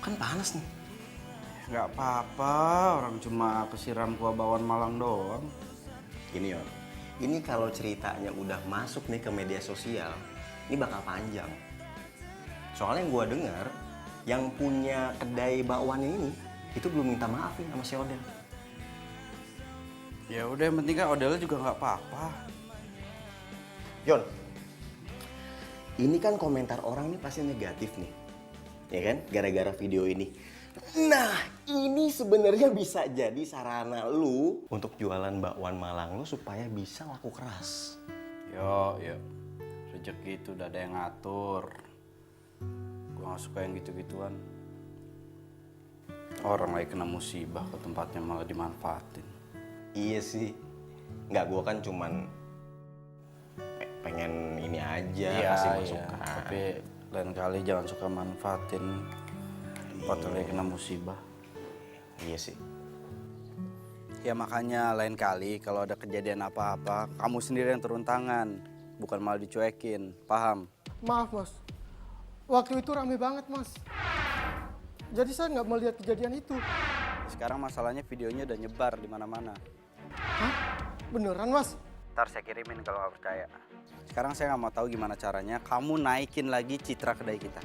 Kan panas nih. Nggak apa-apa, orang cuma kesiram kuah bakwan Malang doang. Gini Yon, ini kalau ceritanya udah masuk nih ke media sosial, ini bakal panjang. Soalnya yang gue dengar, yang punya kedai bakwannya ini, itu belum minta maaf nih sama si Odel. Ya udah, yang penting kan Odelnya juga nggak apa-apa. Yon, ini kan komentar orang nih pasti negatif nih, ya kan? Gara-gara video ini. Nah, ini sebenarnya bisa jadi sarana lu untuk jualan bakwan Malang lu supaya bisa laku keras. Yo, rezeki itu udah ada yang ngatur. Gue nggak suka yang gitu-gituan. Orang lagi kena musibah ke tempatnya malah dimanfaatin. Iya sih, nggak, gua kan cuman pengen ini aja, kasih masukan. Tapi lain kali jangan suka manfaatin tempat lagi kena musibah. Iya sih. Ya makanya lain kali kalau ada kejadian apa-apa, kamu sendiri yang turun tangan, bukan malah dicuekin, paham? Maaf mas, waktu itu rame banget mas. Jadi saya nggak melihat kejadian itu. Sekarang masalahnya videonya udah nyebar di mana-mana. Hah? Beneran mas? Ntar saya kirimin kalau nggak percaya. Sekarang saya nggak mau tahu gimana caranya kamu naikin lagi citra kedai kita.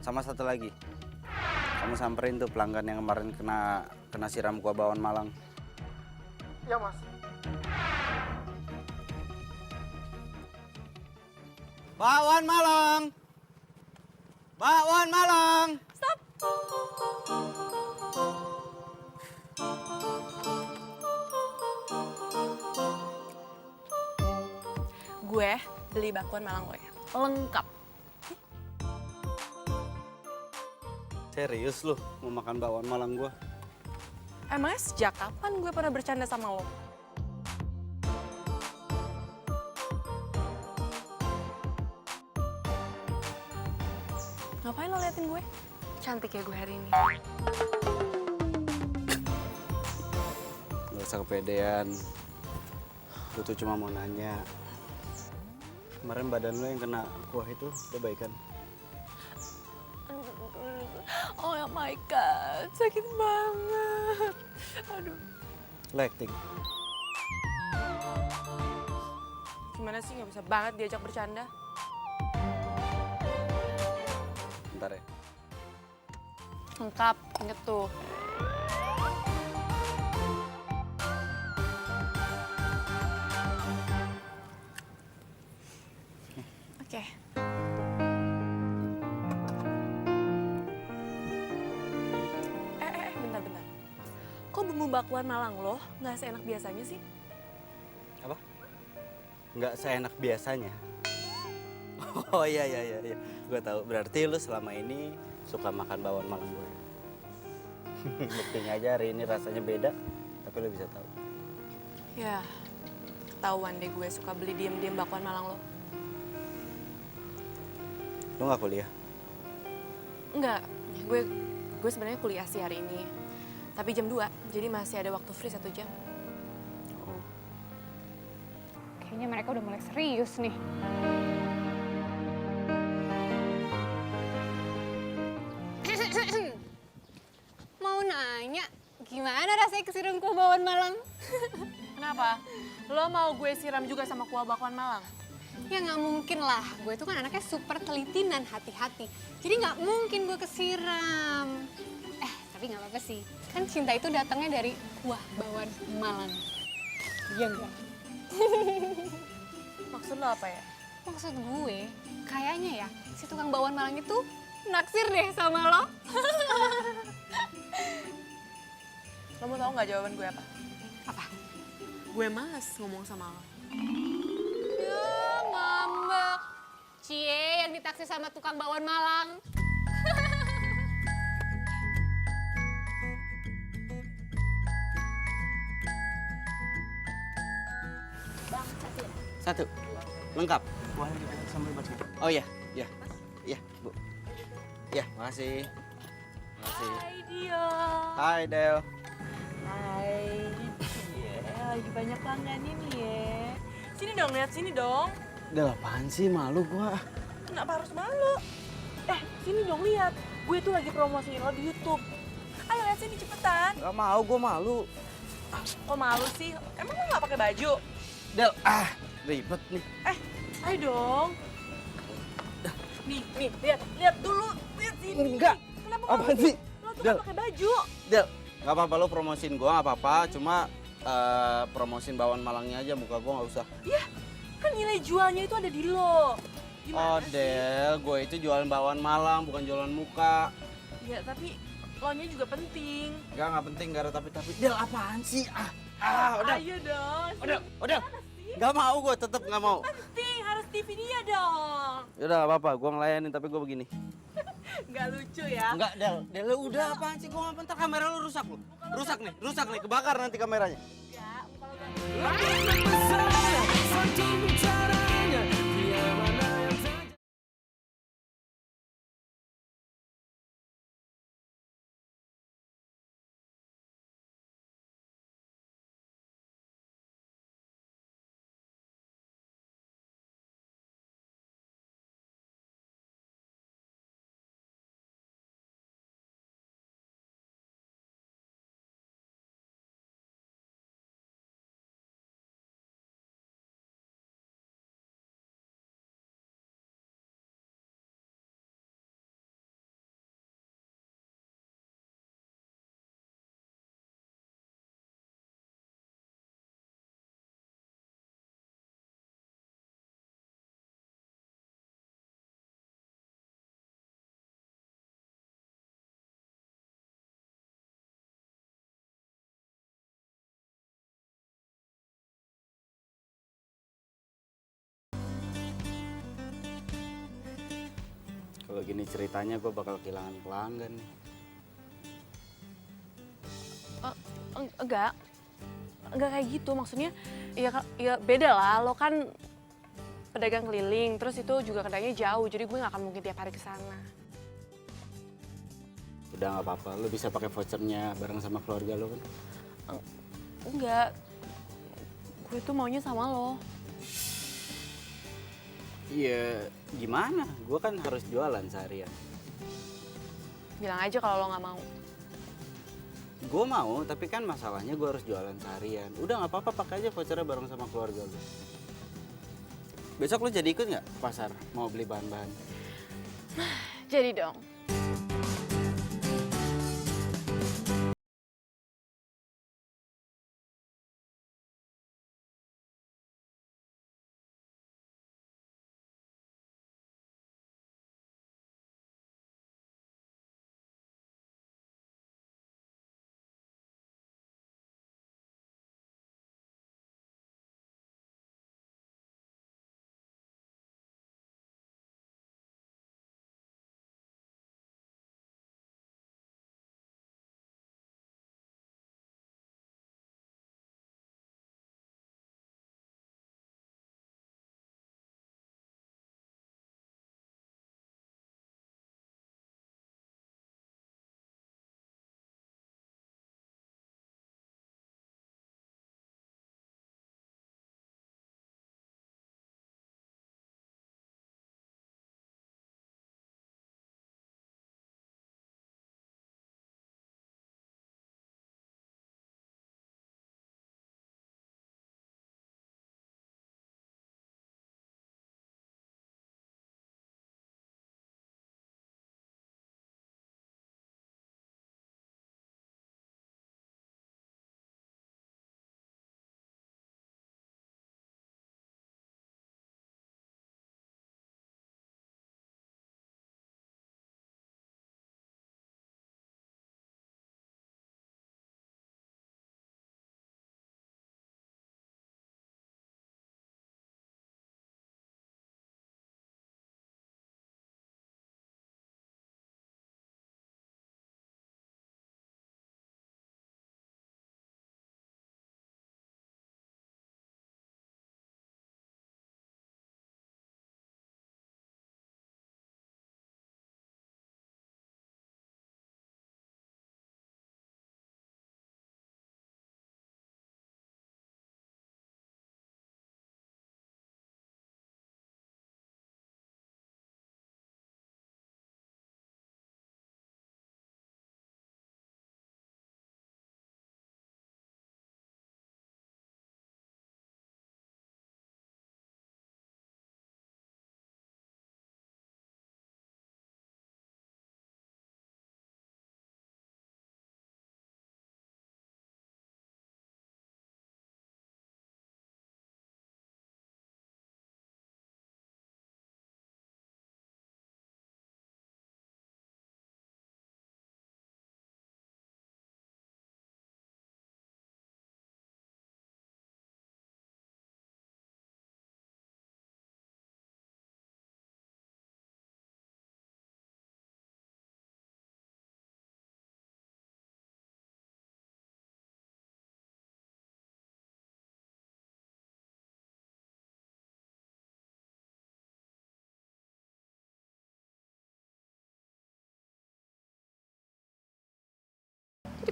Sama satu lagi, kamu samperin tuh pelanggan yang kemarin kena siram kuah bakwan Malang. Ya mas. Bakwan Malang! Bakwan Malang! Stop! Gue beli bakwan Malang lo ya, lengkap. Serius lu mau makan bakwan Malang gua? Emangnya sejak kapan gue pernah bercanda sama lo? Ngapain lo liatin gue? Cantik ya gue hari ini. Gak usah kepedean. Gue tuh cuma mau nanya. Kemarin badan lo yang kena kuah itu udah baik kan? Oh my God, sakit banget. Aduh. Acting. Gimana sih nggak bisa banget diajak bercanda? Bentar ya. Lengkap, inget tuh. Oke. Bentar. Kok bumbu bakwan Malang lo nggak seenak biasanya sih? Apa? Nggak seenak biasanya. Oh iya. Gue tahu. Berarti lu selama ini suka makan bakwan Malang gue. Buktinya aja hari ini rasanya beda, tapi lu bisa tahu. Ya, ketahuan deh gue suka beli diem-diem bakwan Malang lo. Lu nggak kuliah? Enggak, gue sebenarnya kuliah sih hari ini. Tapi jam 2, jadi masih ada waktu free 1 jam. Oh. Kayaknya mereka udah mulai serius nih. Mau nanya, gimana rasanya kesiram kuah bakwan Malang? Kenapa? Lo mau gue siram juga sama kuah bakwan Malang? Ya nggak mungkin lah, gue tuh kan anaknya super teliti dan hati-hati. Jadi nggak mungkin gue kesiram. Tapi nggak apa-apa sih, kan cinta itu datangnya dari kuah bakwan Malang. Iya enggak? Maksud lo apa ya? Maksud gue, kayaknya ya si tukang bakwan Malang itu naksir deh sama lo. Lo mau tau nggak jawaban gue apa? Apa? Gue males ngomong sama lo. Ya, ngambek. Cie yang ditaksir sama tukang bakwan Malang. Satu. Lengkap. Wah, sambil baca. Oh iya, iya. Iya, Bu. Iya, makasih. Makasih. Hai Dio. Hai, Del. Hai. Lagi banyak pelanggan ini ya. Sini dong, lihat sini dong. Del, apaan sih? Malu gua. Kenapa harus malu? Sini dong lihat. Gue tuh lagi promosiin lo di YouTube. Ayo lihat sini cepetan. Gak mau, gua malu. Kok malu sih? Emang lo nggak pakai baju? Del, ribet nih. Ayo dong. Nih, lihat dulu. Lihat sini. Enggak. Kenapa Apaan sih? Lo tuh Del. nggak pakai baju. Del, gak apa-apa lo promosiin gua, gak apa-apa. Cuma promosiin bakwan Malangnya aja, muka gua nggak usah. Ya, kan nilai jualnya itu ada di lo. Oh, Del, gue itu jualan bakwan Malang, bukan jualan muka. Ya, tapi lo-nya juga penting. Gak penting, gak ada tapi-tapi. Del, apaan sih? Udah. Ayo dong. Udah. Gak mau, gue tetep gak mau. Penting, harus TV dia dong. Yaudah, gak apa-apa. Gue ngelayanin, tapi gue begini. Nggak lucu ya? Enggak, Del. Del, udah apaan sih? Gue gak bentar, kamera lu rusak lu. Rusak nih. Kebakar nanti kameranya. Kalau gini ceritanya gue bakal kehilangan pelanggan nih. Enggak kayak gitu. Maksudnya, ya beda lah. Lo kan pedagang keliling, terus itu juga kedainya jauh, jadi gue nggak akan mungkin tiap hari ke sana. Udah nggak apa-apa, lo bisa pakai vouchernya bareng sama keluarga lo kan? Enggak, gue tuh maunya sama lo. Iya, gimana? Gue kan harus jualan seharian. Bilang aja kalau lo nggak mau. Gue mau, tapi kan masalahnya gue harus jualan seharian. Udah nggak apa-apa, pakai aja vouchernya bareng sama keluarga lo. Besok lo jadi ikut nggak ke pasar mau beli bahan-bahan? Jadi dong.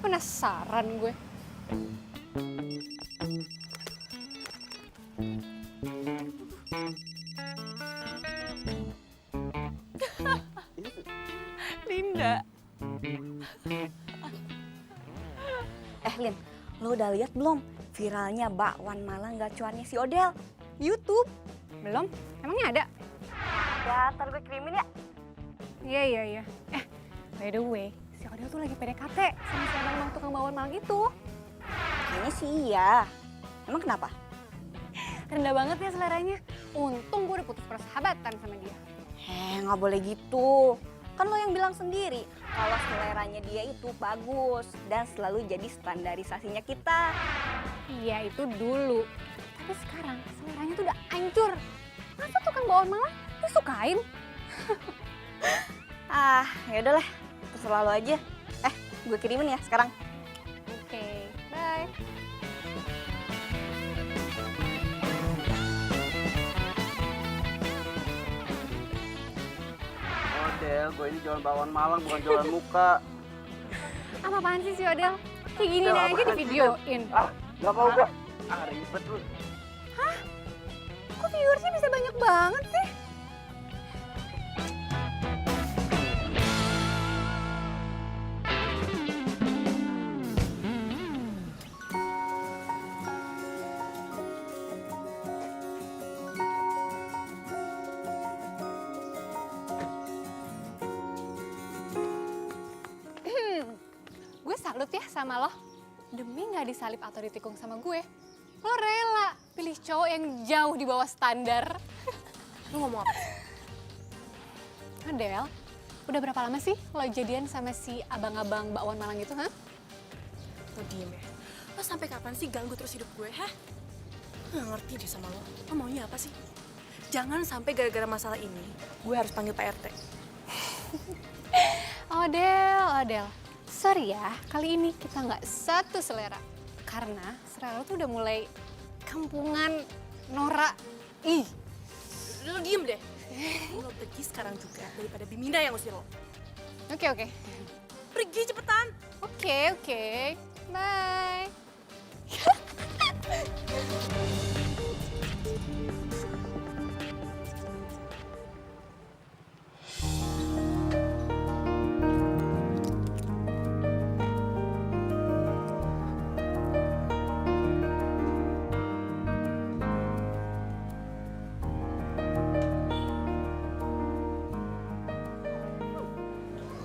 penasaran gue. Linda. Lin, lo udah lihat belum viralnya bakwan Malang gacuannya si Odell di YouTube? Belum? Emangnya ada? Ya, ntar gue kirimin ya. Iya. By the way, si Odell tuh lagi PDKT sama si abang tukang bakwan Malang itu. Kayaknya sih iya. Emang kenapa? Rendah banget ya seleranya. Untung gue udah putus persahabatan sama dia. Nggak boleh gitu. Kan lo yang bilang sendiri kalau seleranya dia itu bagus dan selalu jadi standarisasinya kita. Iya itu dulu. Tapi sekarang seleranya tuh udah hancur. Masa tukang bakwan Malang disukain? Ya udahlah, terserah lo aja. Gue kirimin ya sekarang. Oke, bye. Odel, gue ini jualan bakwan Malang bukan jualan muka. Apaan sih si Odell? Kayak gini Odell, aja apaan di sih, videoin. Gak mau gue. Ribet lu. Kok viewersnya bisa banyak banget sih? Gue salut ya sama lo. Demi gak disalip atau ditikung sama gue, lo rela pilih cowok yang jauh di bawah standar. Lo ngomong apa? Adel, udah berapa lama sih lo jadian sama si abang-abang bakwan Malang itu, ha? Lo diem ya. Lo sampai kapan sih ganggu terus hidup gue, ha? Nggak ngerti deh sama lo. Lo maunya apa sih? Jangan sampai gara-gara masalah ini, gue harus panggil Pak RT. Odel. Sorry ya, kali ini kita nggak satu selera. Karena selera lo tuh udah mulai kampungan, norak. Ih. Lo diem deh. Lo pergi sekarang juga daripada Biminda yang usir lo. Oke. Pergi cepetan. Oke. Bye.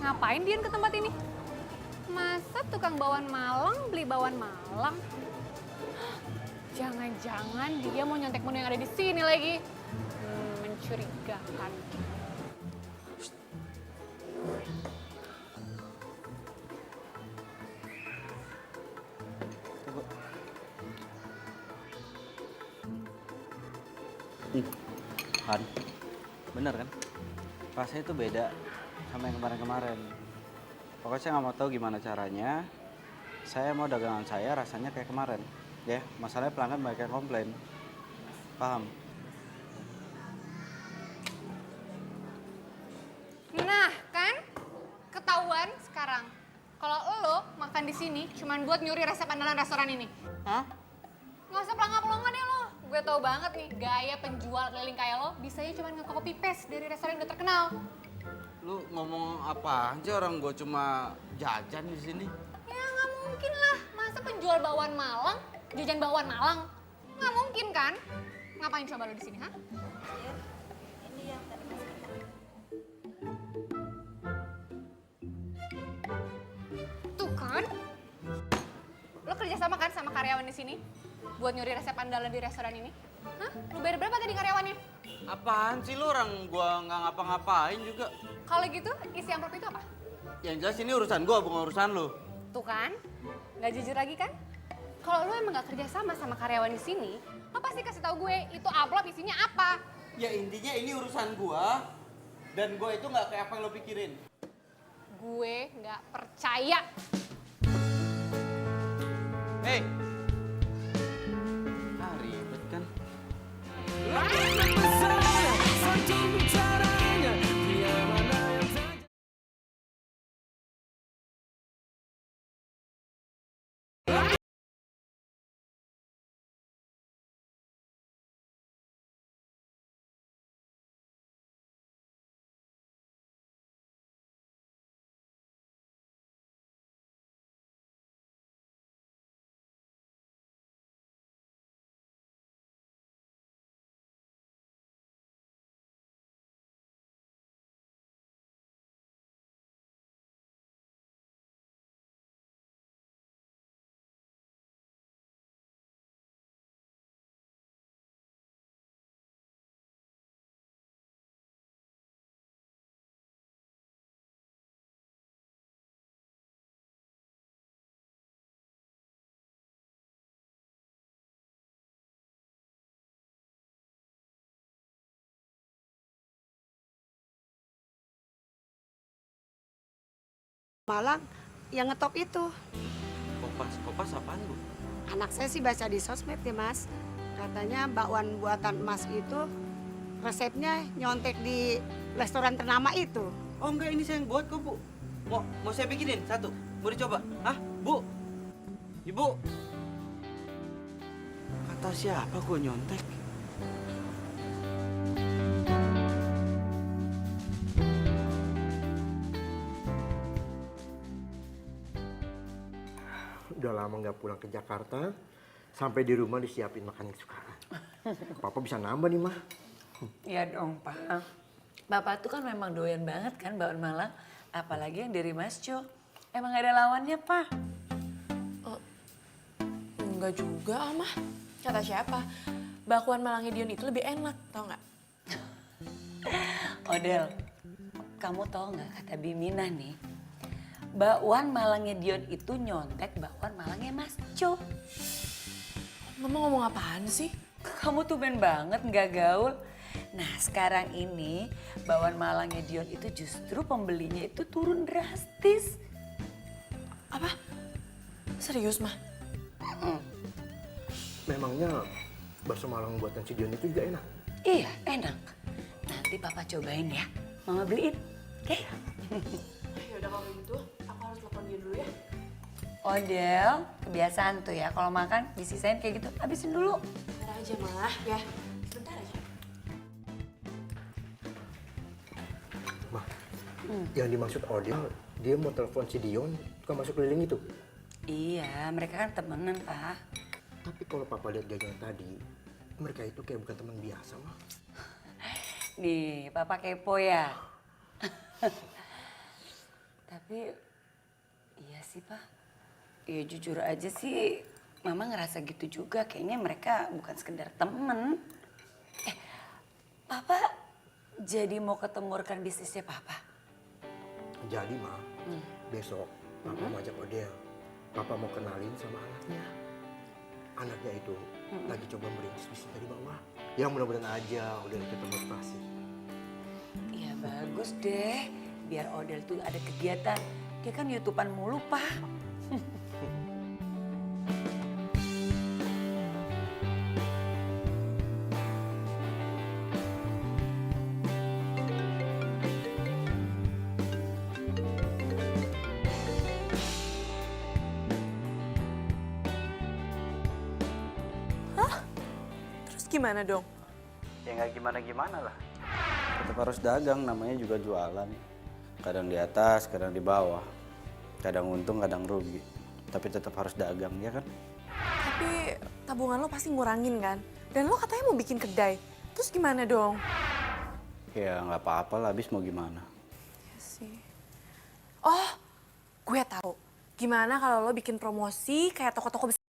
Ngapain Dian ke tempat ini? Masa tukang bakwan Malang beli bakwan Malang? Jangan-jangan dia mau nyontek menu yang ada di sini lagi. Mencurigakan. Han, bener kan? Rasanya itu beda sama yang kemarin-kemarin. Pokoknya saya nggak mau tahu gimana caranya. Saya mau dagangan saya rasanya kayak kemarin. Ya, masalahnya pelanggan banyak yang komplain. Paham? Nah kan, ketahuan sekarang. Kalau lo makan di sini cuman buat nyuri resep andalan restoran ini. Hah? Nggak usah pelangga-pelangga deh lo. Gue tau banget nih, gaya penjual keliling kayak lo bisanya cuma nge-copy paste dari restoran yang udah terkenal. Lu ngomong apa aja, orang gue cuma jajan di sini. Ya nggak mungkin lah, masa penjual bakwan Malang, jajan bakwan Malang? Nggak mungkin kan? Ngapain coba lo di sini, ha? Ini yang tadi masih kita. Tuh kan? Lo kerja sama kan sama karyawan di sini? Buat nyuri resep andalan di restoran ini? Hah? Lo bayar berapa tadi karyawannya? Apaan sih lu, orang gua nggak ngapa-ngapain juga. Kalau gitu, isi amplop itu apa? Yang jelas ini urusan gua, bukan urusan lu. Tuh kan? Nggak jujur lagi kan? Kalau lo emang nggak kerja sama karyawan di sini, lo pasti kasih tahu gue itu amplop isinya apa. Ya intinya ini urusan gua, dan gua itu nggak kayak apa yang lo pikirin. Gue nggak percaya. Hey, Malang yang ngetop itu. Kopas apaan, Bu? Anak saya sih baca di sosmed ya Mas. Katanya bakwan buatan Mas itu resepnya nyontek di restoran ternama itu. Oh enggak, ini saya yang buat kok, Bu. Mau saya bikinin satu? Mau dicoba? Hah, Bu? Ibu? Kata siapa gua nyontek? Udah lama nggak pulang ke Jakarta, sampai di rumah disiapin makan kesukaan. Papa bisa nambah nih, Mah. Iya dong, Pak. Bapak tuh kan memang doyan banget kan bakwan Malang. Apalagi yang dari Mas Jo. Emang gak ada lawannya, Pak. Enggak juga, Mah. Kata siapa? Bakwan Malangnya Dion itu lebih enak, tau nggak? Odel, kamu tahu nggak kata Bimina nih? Bakwan Malangnya Dion itu nyontek bakwan Malangnya Mas Jo. Mama ngomong apaan sih? Kamu tuh ben banget nggak gaul. Nah sekarang ini bakwan Malangnya Dion itu justru pembelinya itu turun drastis. Apa? Serius, Mah? Memangnya bakso Malang buatan si Dion itu juga enak? Iya enak. Nanti papa cobain ya. Mama beliin. Oke? Ya udah kalau gitu, aku harus telepon dia dulu ya. Odel, kebiasaan tuh ya kalau makan disisain kayak gitu. Habisin dulu. Bentar aja, Mah. Ya, sebentar aja. Mah, yang dimaksud Odil, dia mau telepon si Dion, tukang masuk keliling itu. Iya, mereka kan temenan, Pak. Tapi kalau Papa lihat jajan tadi, mereka itu kayak bukan teman biasa, Mah. Nih, Papa kepo ya. Tapi, iya sih, Pak. Ya jujur aja sih, Mama ngerasa gitu juga. Kayaknya mereka bukan sekedar temen. Papa jadi mau ketemu rekan bisnisnya Papa? Jadi, Mah, besok Papa mau ajak Odil. Papa mau kenalin sama anaknya. Anaknya itu lagi coba merintis bisnis dari bawah. Ya mudah-mudahan aja Odil kita motivasi. Iya bagus deh. Biar Odel tuh ada kegiatan. Dia kan YouTubean mulu, Pak. Terus gimana dong? Ya nggak gimana-gimana lah. Tetap harus dagang, namanya juga jualan. Kadang di atas, kadang di bawah. Kadang untung, kadang rugi. Tapi tetap harus dagang, ya kan? Tapi tabungan lo pasti ngurangin kan? Dan lo katanya mau bikin kedai. Terus gimana dong? Ya nggak apa-apa lah, habis mau gimana. Ya sih. Oh, gue tahu. Gimana kalau lo bikin promosi kayak toko-toko besar?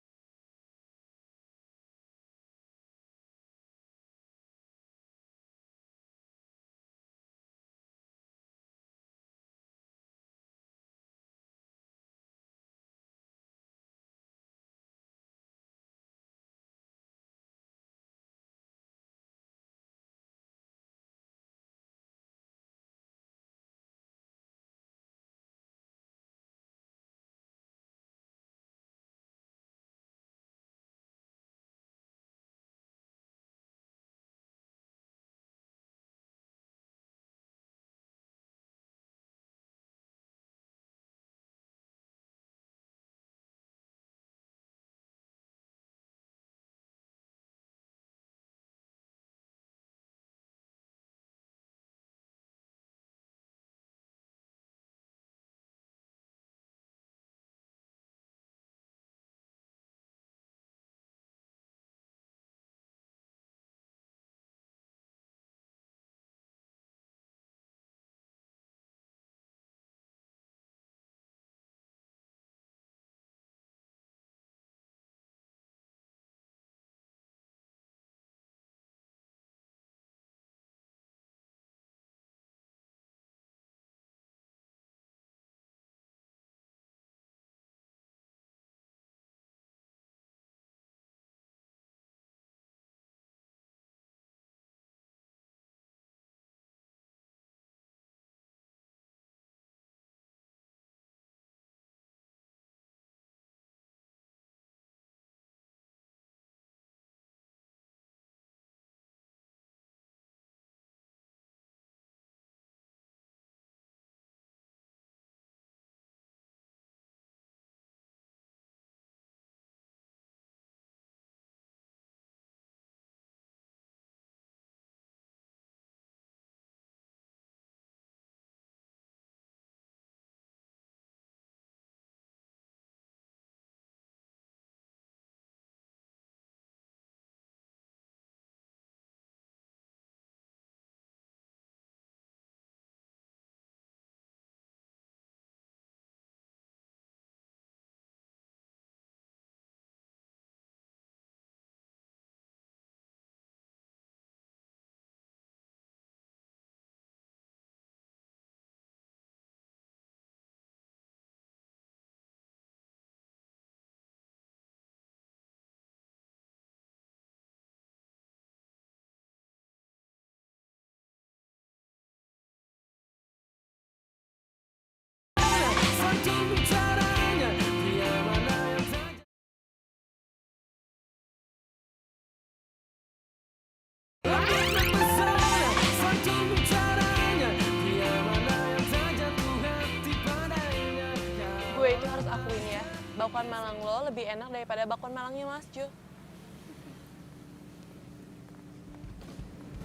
bakwan Malang lo lebih enak daripada bakwan Malangnya Mas Jo.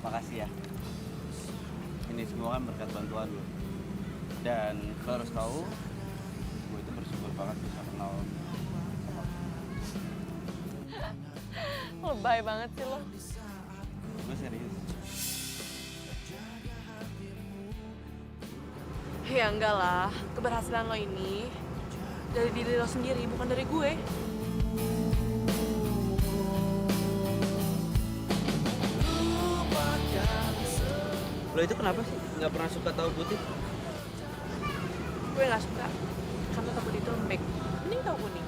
Makasih ya. Ini semua kan berkat bantuan lo. Dan lo harus tahu, gue itu bersyukur banget bisa kenal sama lo. Lebay banget sih lo. Gue serius. Ya enggak lah, keberhasilan lo ini dari diri lo sendiri, bukan dari gue. Lo itu kenapa sih nggak pernah suka tahu putih? Gue nggak suka, karena tahu putih itu lembek. Mending tahu kuning.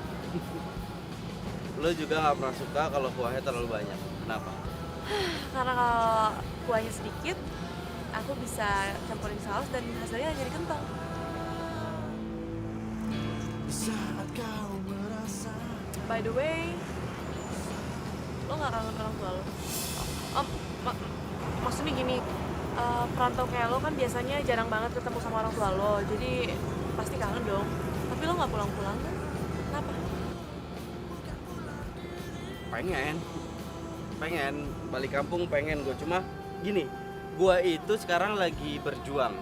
Lo juga nggak pernah suka kalau kuahnya terlalu banyak. Kenapa? Karena kalau kuahnya sedikit, aku bisa campurin saus dan hasilnya jadi kental. By the way, lo nggak kangen orang tua lo? Maksudnya gini, perantau kayak lo kan biasanya jarang banget ketemu sama orang tua lo, jadi pasti kangen dong. Tapi lo nggak pulang-pulang kan? Kenapa? Pengen balik kampung, pengen gue. Cuma gini, gue itu sekarang lagi berjuang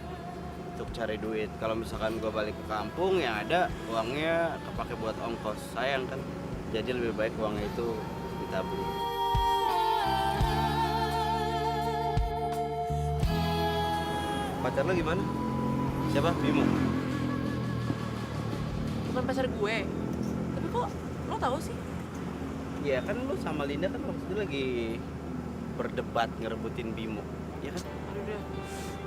untuk cari duit. Kalau misalkan gue balik ke kampung, yang ada uangnya kepake buat ongkos. Sayang kan? Jadi lebih baik uangnya itu ditabung. Pacar lo gimana? Siapa? Bimo? Bukan pacar gue. Tapi kok lo tahu sih? Iya kan lo sama Linda kan waktu itu lagi berdebat ngerebutin Bimo. Iya kan? Aduh,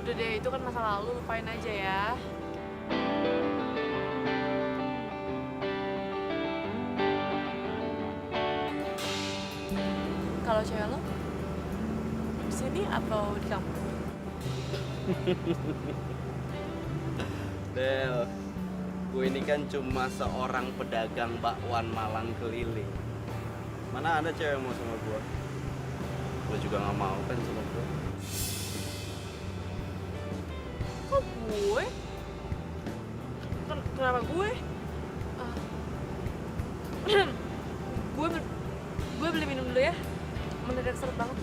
udah deh, itu kan masa lalu, lupain aja ya. Kalau cewek lo di sini atau di kampung? Del, gue ini kan cuma seorang pedagang bakwan Malang keliling. Mana ada cewek yang mau sama gue? Lo juga gak mau kan sama gue? Kok gue? Kenapa gue? Gue beli minum dulu ya. Mendadak seret banget.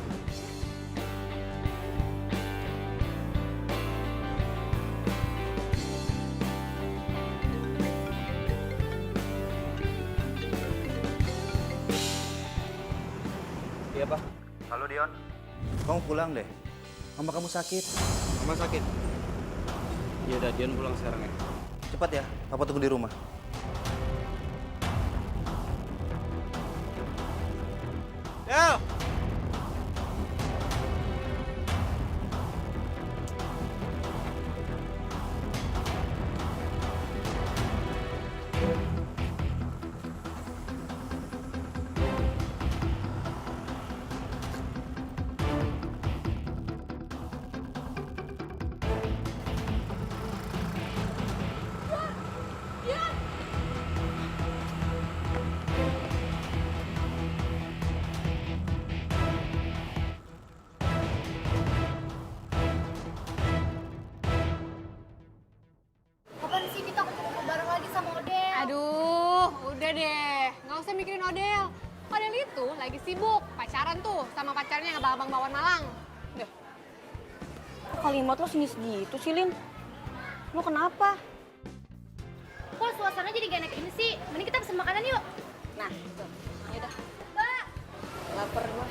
Iya, Pak. Halo Dion, kamu pulang deh. Mama kamu sakit. Mama sakit? Ya udah, Dion pulang sekarang ya. Cepat ya, Papa tunggu di rumah. Del! Kapan sih kita ketemu bareng lagi sama Odel? Aduh, udah deh. Nggak usah mikirin Odel. Odel itu lagi sibuk pacaran tuh sama pacarnya yang abang-abang Bakwan Malang. Deh. Kalimat lo sinis gitu sih, Lin. Lo kenapa? Kok suasana jadi gak enak ini sih? Mending kita pesen makanan yuk. Nah, gitu. Yaudah. Mbak, Laper gue.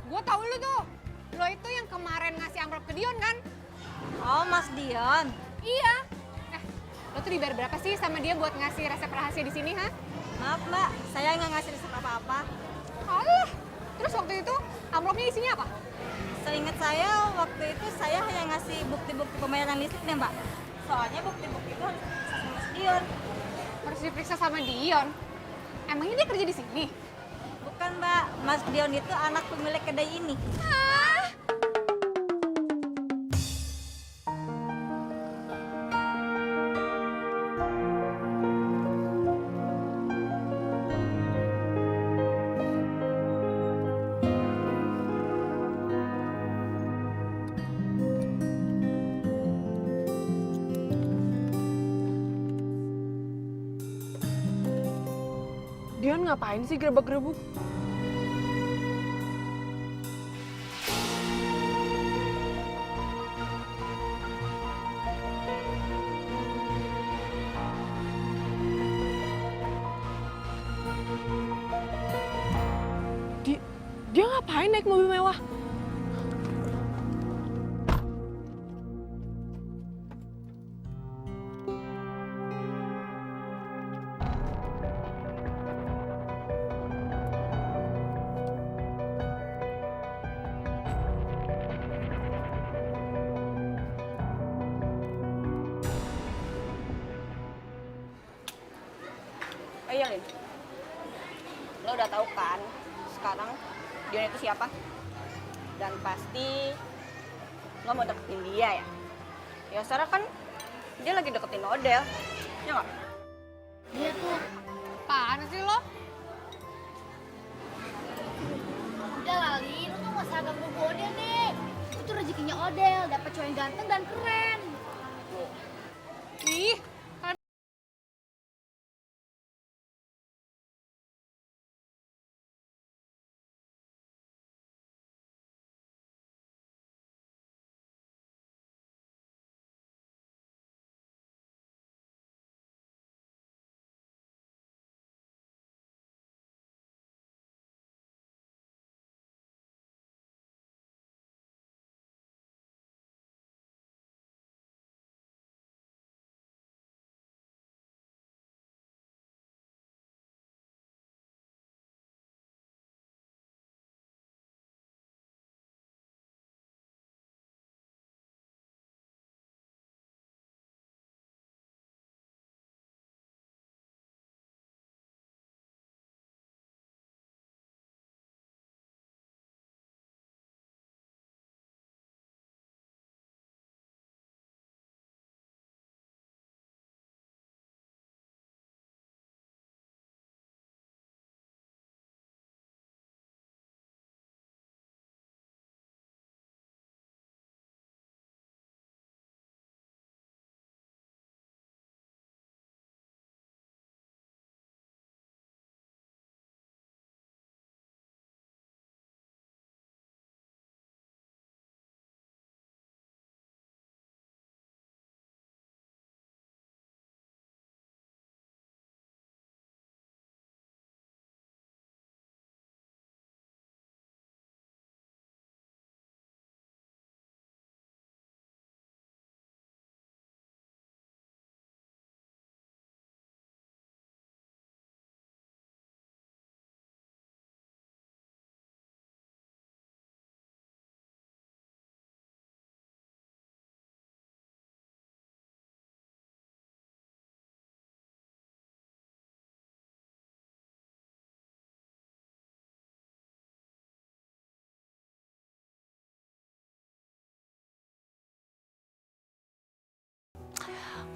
Gue tau lu tuh. Lo itu yang kemarin ngasih amplop ke Dion kan? Oh, Mas Dion. Iya. Lo tuh dibayar berapa sih sama dia buat ngasih resep rahasia di sini, ha? Maaf, Mbak. Saya nggak ngasih resep apa-apa. Alah, terus waktu itu amplopnya isinya apa? Seingat saya, waktu itu saya hanya ngasih bukti-bukti pembayaran listrik deh, Mbak. Soalnya bukti-bukti itu harus diperiksa sama Mas Dion. Harus diperiksa sama Dion? Emangnya dia kerja di sini? Bukan, Mbak. Mas Dion itu anak pemilik kedai ini. Dion ngapain sih gerebek-gerebuk? Dia ngapain naik mobil mewah? Iya, Lin. Lo udah tahu kan sekarang Dion itu siapa? Dan pasti lo mau deketin dia ya? Ya sekarang kan dia lagi deketin Odel, ya nggak? Iya tuh. Apaan sih lo? Udah lah, Lin, lu tuh gak usah ganggu Odel deh. Itu rezekinya Odel, dapet cowok yang ganteng dan keren. Ih,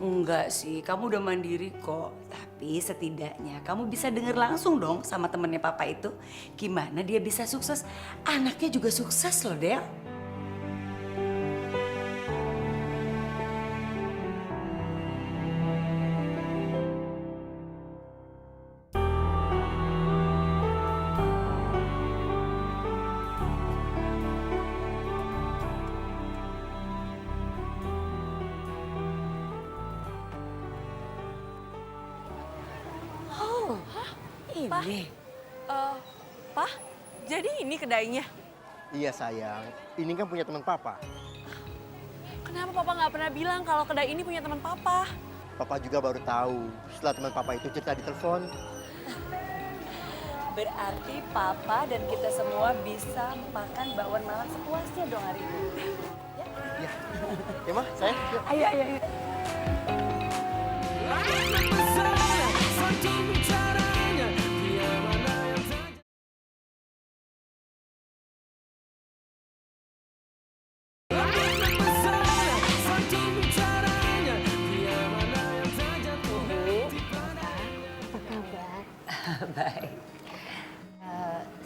Enggak sih, kamu udah mandiri kok. Tapi setidaknya kamu bisa denger langsung dong sama temennya papa itu. Gimana dia bisa sukses? Anaknya juga sukses loh, Del. Ini. Pak, jadi ini kedainya? Iya sayang, ini kan punya teman papa. Kenapa papa nggak pernah bilang kalau kedai ini punya teman papa? Papa juga baru tahu setelah teman papa itu cerita di telepon. Berarti papa dan kita semua bisa makan bakwan malam sepuasnya dong hari ini. Iya. Ya mah, sayang. Yuk. Ayo, ayo, ayo. Baik.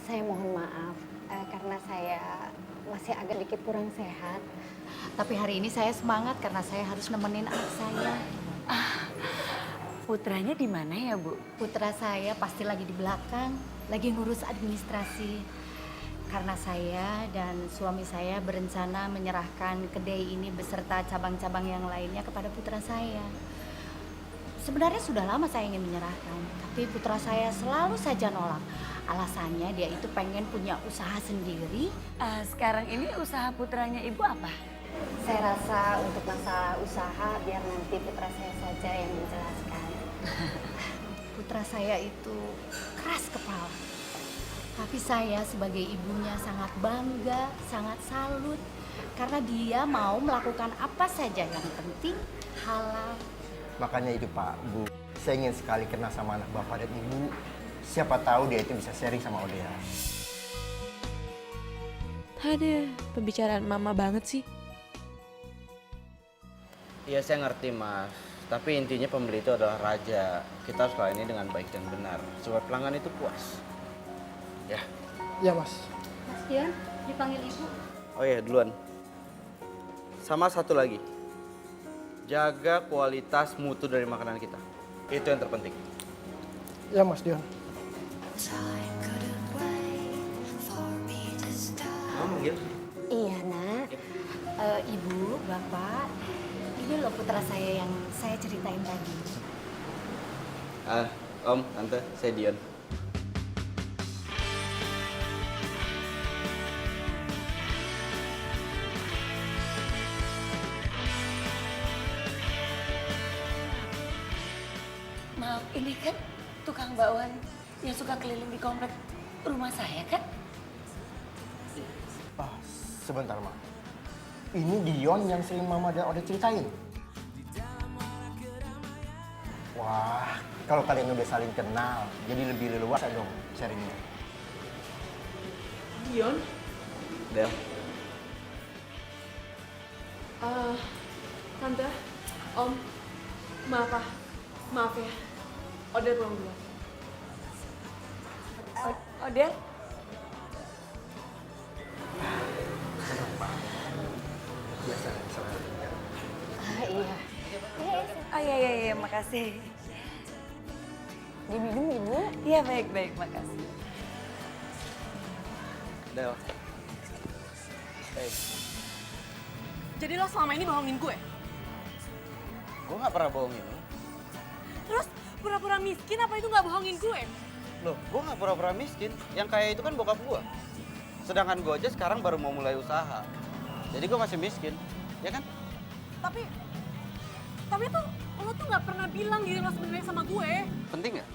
Saya mohon maaf karena saya masih agak dikit kurang sehat. Tapi hari ini saya semangat karena saya harus nemenin anak saya. Putranya di mana ya, Bu? Putra saya pasti lagi di belakang, lagi ngurus administrasi. Karena saya dan suami saya berencana menyerahkan kedai ini beserta cabang-cabang yang lainnya kepada putra saya. Sebenarnya sudah lama saya ingin menyerahkan, tapi putra saya selalu saja nolak. Alasannya dia itu pengen punya usaha sendiri. Sekarang ini usaha putranya Ibu apa? Saya rasa untuk masalah usaha biar nanti putra saya saja yang menjelaskan. Putra saya itu keras kepala. Tapi saya sebagai ibunya sangat bangga, sangat salut. Karena dia mau melakukan apa saja yang penting halal. Makanya itu Pak, Bu. Saya ingin sekali kenal sama anak Bapak dan Ibu. Siapa tahu dia itu bisa sharing sama Odea. Ada pembicaraan mama banget sih. Iya saya ngerti Mas, tapi intinya pembeli itu adalah raja. Kita harus layannya dengan baik dan benar, supaya pelanggan itu puas. Ya. Iya Mas. Mas Dion, dipanggil ibu. Oh iya duluan. Sama satu lagi, jaga kualitas mutu dari makanan kita. Itu yang terpenting. Iya Mas Dion. Kamu manggil? Iya nak, ibu, bapak, ini loh putra saya yang saya ceritain tadi. Om, tante, saya Dion. Maaf, ini kan tukang bakwan yang suka keliling di komplek rumah saya kan? Sebentar, Ma. Ini Dion yang sering Mama dan Ode ceritain. Wah, kalau kalian udah saling kenal, jadi lebih leluasa dong sharingnya. Dion? Del. Tante, Om, maaf ya. Odeh pulang dulu. Odeh? Iya. Oh iya, makasih. Diminum ibu? Iya baik, makasih. Del. Hey. Jadi lo selama ini bohongin gue? Gue gak pernah bohongin lo. Terus pura-pura miskin apa itu gak bohongin gue? Loh, gue gak pura-pura miskin. Yang kaya itu kan bokap gue. Sedangkan gue aja sekarang baru mau mulai usaha. Jadi gue masih miskin, ya kan? Tapi tuh lo tuh gak pernah bilang diri lo sebenarnya sama gue. Penting gak?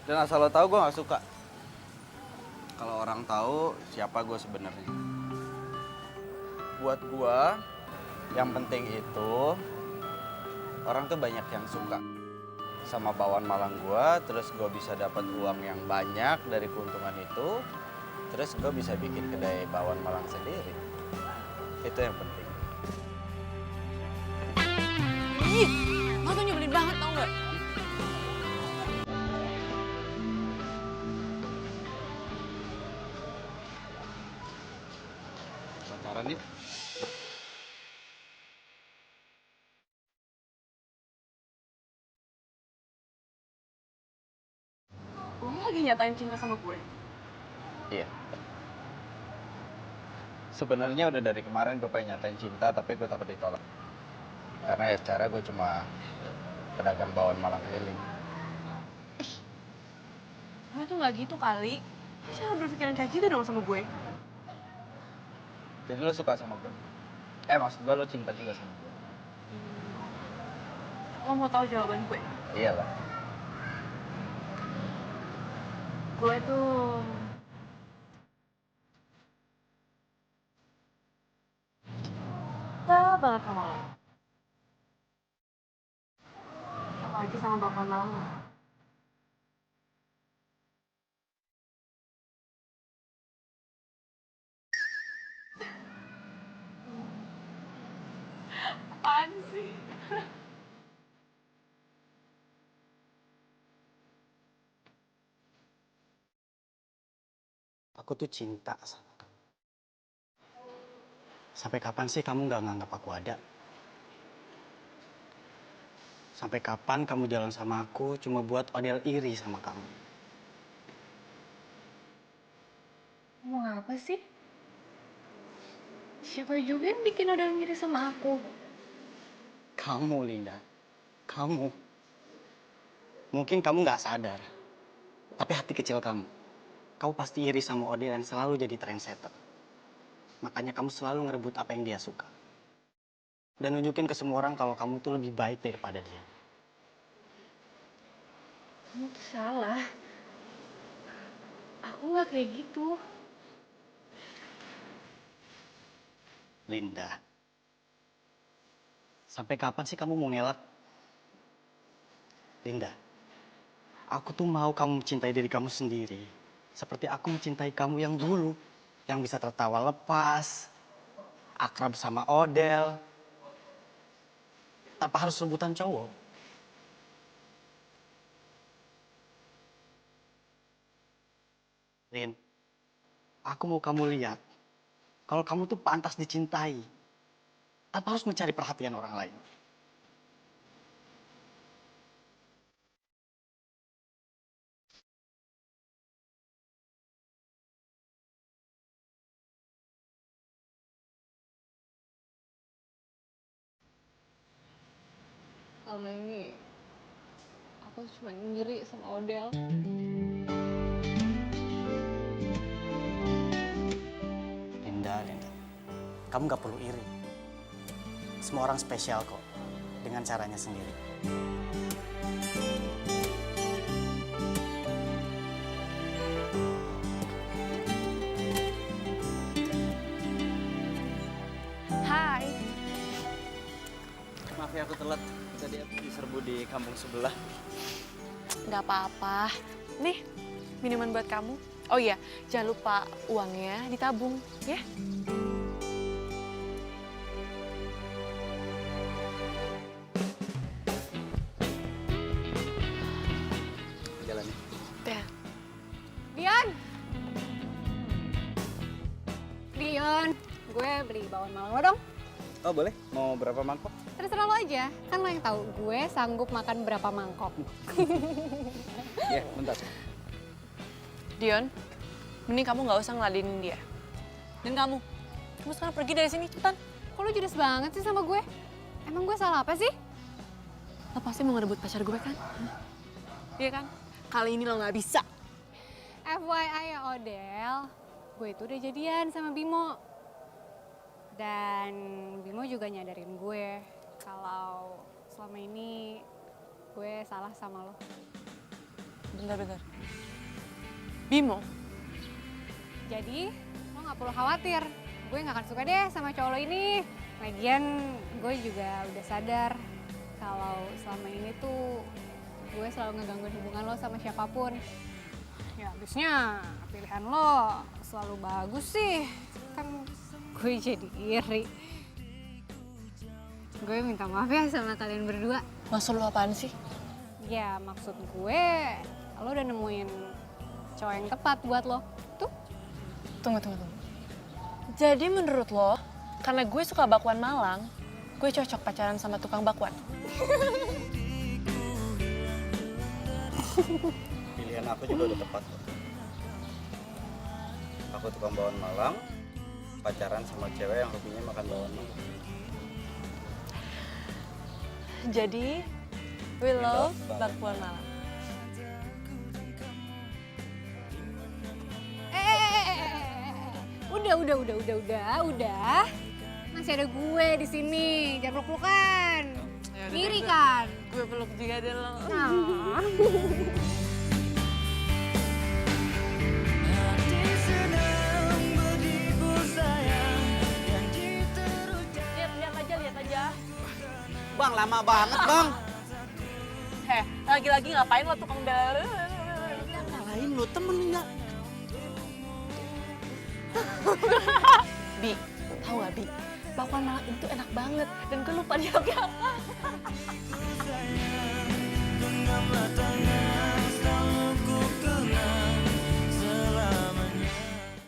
Dan asal lo tahu gue gak suka. Kalau orang tahu siapa gue sebenarnya. Buat gue, yang penting itu orang tuh banyak yang suka sama bakwan Malang gue, terus gue bisa dapat uang yang banyak dari keuntungan itu, terus gue bisa bikin kedai bakwan Malang sendiri. Itu yang penting. Ih, lo tuh nyebelin banget tau gak? Pacaran yuk. Lo lagi nyatain cinta sama gue? Iya. Sebenarnya udah dari kemarin gue pengen nyatain cinta, tapi gue takut ditolak. Karena ya secara gue cuma pedagang bakwan Malang keliling. Lo tuh gak gitu kali. Jangan berpikiran kayak gitu dong sama gue. Jadi lo suka sama gue? Maksud gue lo cinta juga sama gue? Lo mau tahu jawaban gue? Iyalah. Gue tuh... suka banget sama lo. Apalagi sama bakwan Malang. Apaan sih? Aku tuh cinta sama kamu. Sampai kapan sih kamu nggak nganggap aku ada? Sampai kapan kamu jalan sama aku cuma buat Odell iri sama kamu? Ngomong apa sih? Siapa juga yang bikin Odell ngiri sama aku? Kamu, Linda. Kamu. Mungkin kamu nggak sadar. Tapi hati kecil kamu. Kamu pasti iri sama Odell dan selalu jadi trendsetter. Makanya kamu selalu ngerebut apa yang dia suka. Dan nunjukin ke semua orang kalau kamu tuh lebih baik daripada dia. Kamu tuh salah. Aku nggak kayak gitu. Linda. Sampai kapan sih kamu mau ngelak? Linda. Aku tuh mau kamu mencintai diri kamu sendiri. Seperti aku mencintai kamu yang dulu. Yang bisa tertawa lepas. Akrab sama Odell. Tanpa harus rebutan cowok. Lin, aku mau kamu lihat. Kalau kamu tuh pantas dicintai. Tanpa harus mencari perhatian orang lain. Selama ini aku cuma ngiri sama Odell. Linda. Kamu gak perlu iri. Semua orang spesial kok. Dengan caranya sendiri. Hai. Maaf ya aku telat. Tadi aku diserbu di kampung sebelah. Nggak apa-apa. Nih, minuman buat kamu. Oh iya, jangan lupa uangnya ditabung, ya? Jalan ya. Ya. Dion! Dion, gue beli bawang malang lo dong. Oh boleh, mau berapa mangkok? Terserah lo aja, kan lo yang tahu gue sanggup makan berapa mangkok. Ya, bentar. Dion, mending kamu nggak usah ngeladenin dia. Dan kamu sekarang pergi dari sini, cepetan. Kok lo judes banget sih sama gue? Emang gue salah apa sih? Lo pasti mau ngerebut pacar gue kan? Iya kan? Kali ini lo nggak bisa. FYI ya Odell, gue itu udah jadian sama Bimo. Dan Bimo juga nyadarin gue kalau selama ini gue salah sama lo. Bentar. Bimo? Jadi lo gak perlu khawatir, gue gak akan suka deh sama cowok lo ini. Lagian gue juga udah sadar kalau selama ini tuh gue selalu ngegangguin hubungan lo sama siapapun. Ya habisnya pilihan lo selalu bagus sih, kan gue jadi iri. Gue minta maaf ya sama kalian berdua. Maksud lo apaan sih? Ya maksud gue, lo udah nemuin cowok yang tepat buat lo. Tuh. Tunggu. Jadi menurut lo, karena gue suka bakwan Malang, gue cocok pacaran sama tukang bakwan? Pilihan aku juga udah tepat kok. Aku tukang bawang Malang, pacaran sama cewek yang hobinya makan bawang Malang. Jadi, we love bakwan Malang. Udah. Masih ada gue di sini, jangan peluk-pelukan. Ngiri kan? Gue peluk juga deh lo. Nah. Lihat aja. Bang, lama banget bang. Lagi-lagi ngapain lo tukang bel? Lain lo temen nggak? Bi, tau gak Bi? Bakwan Malang itu enak banget dan gue lupa dialognya apa.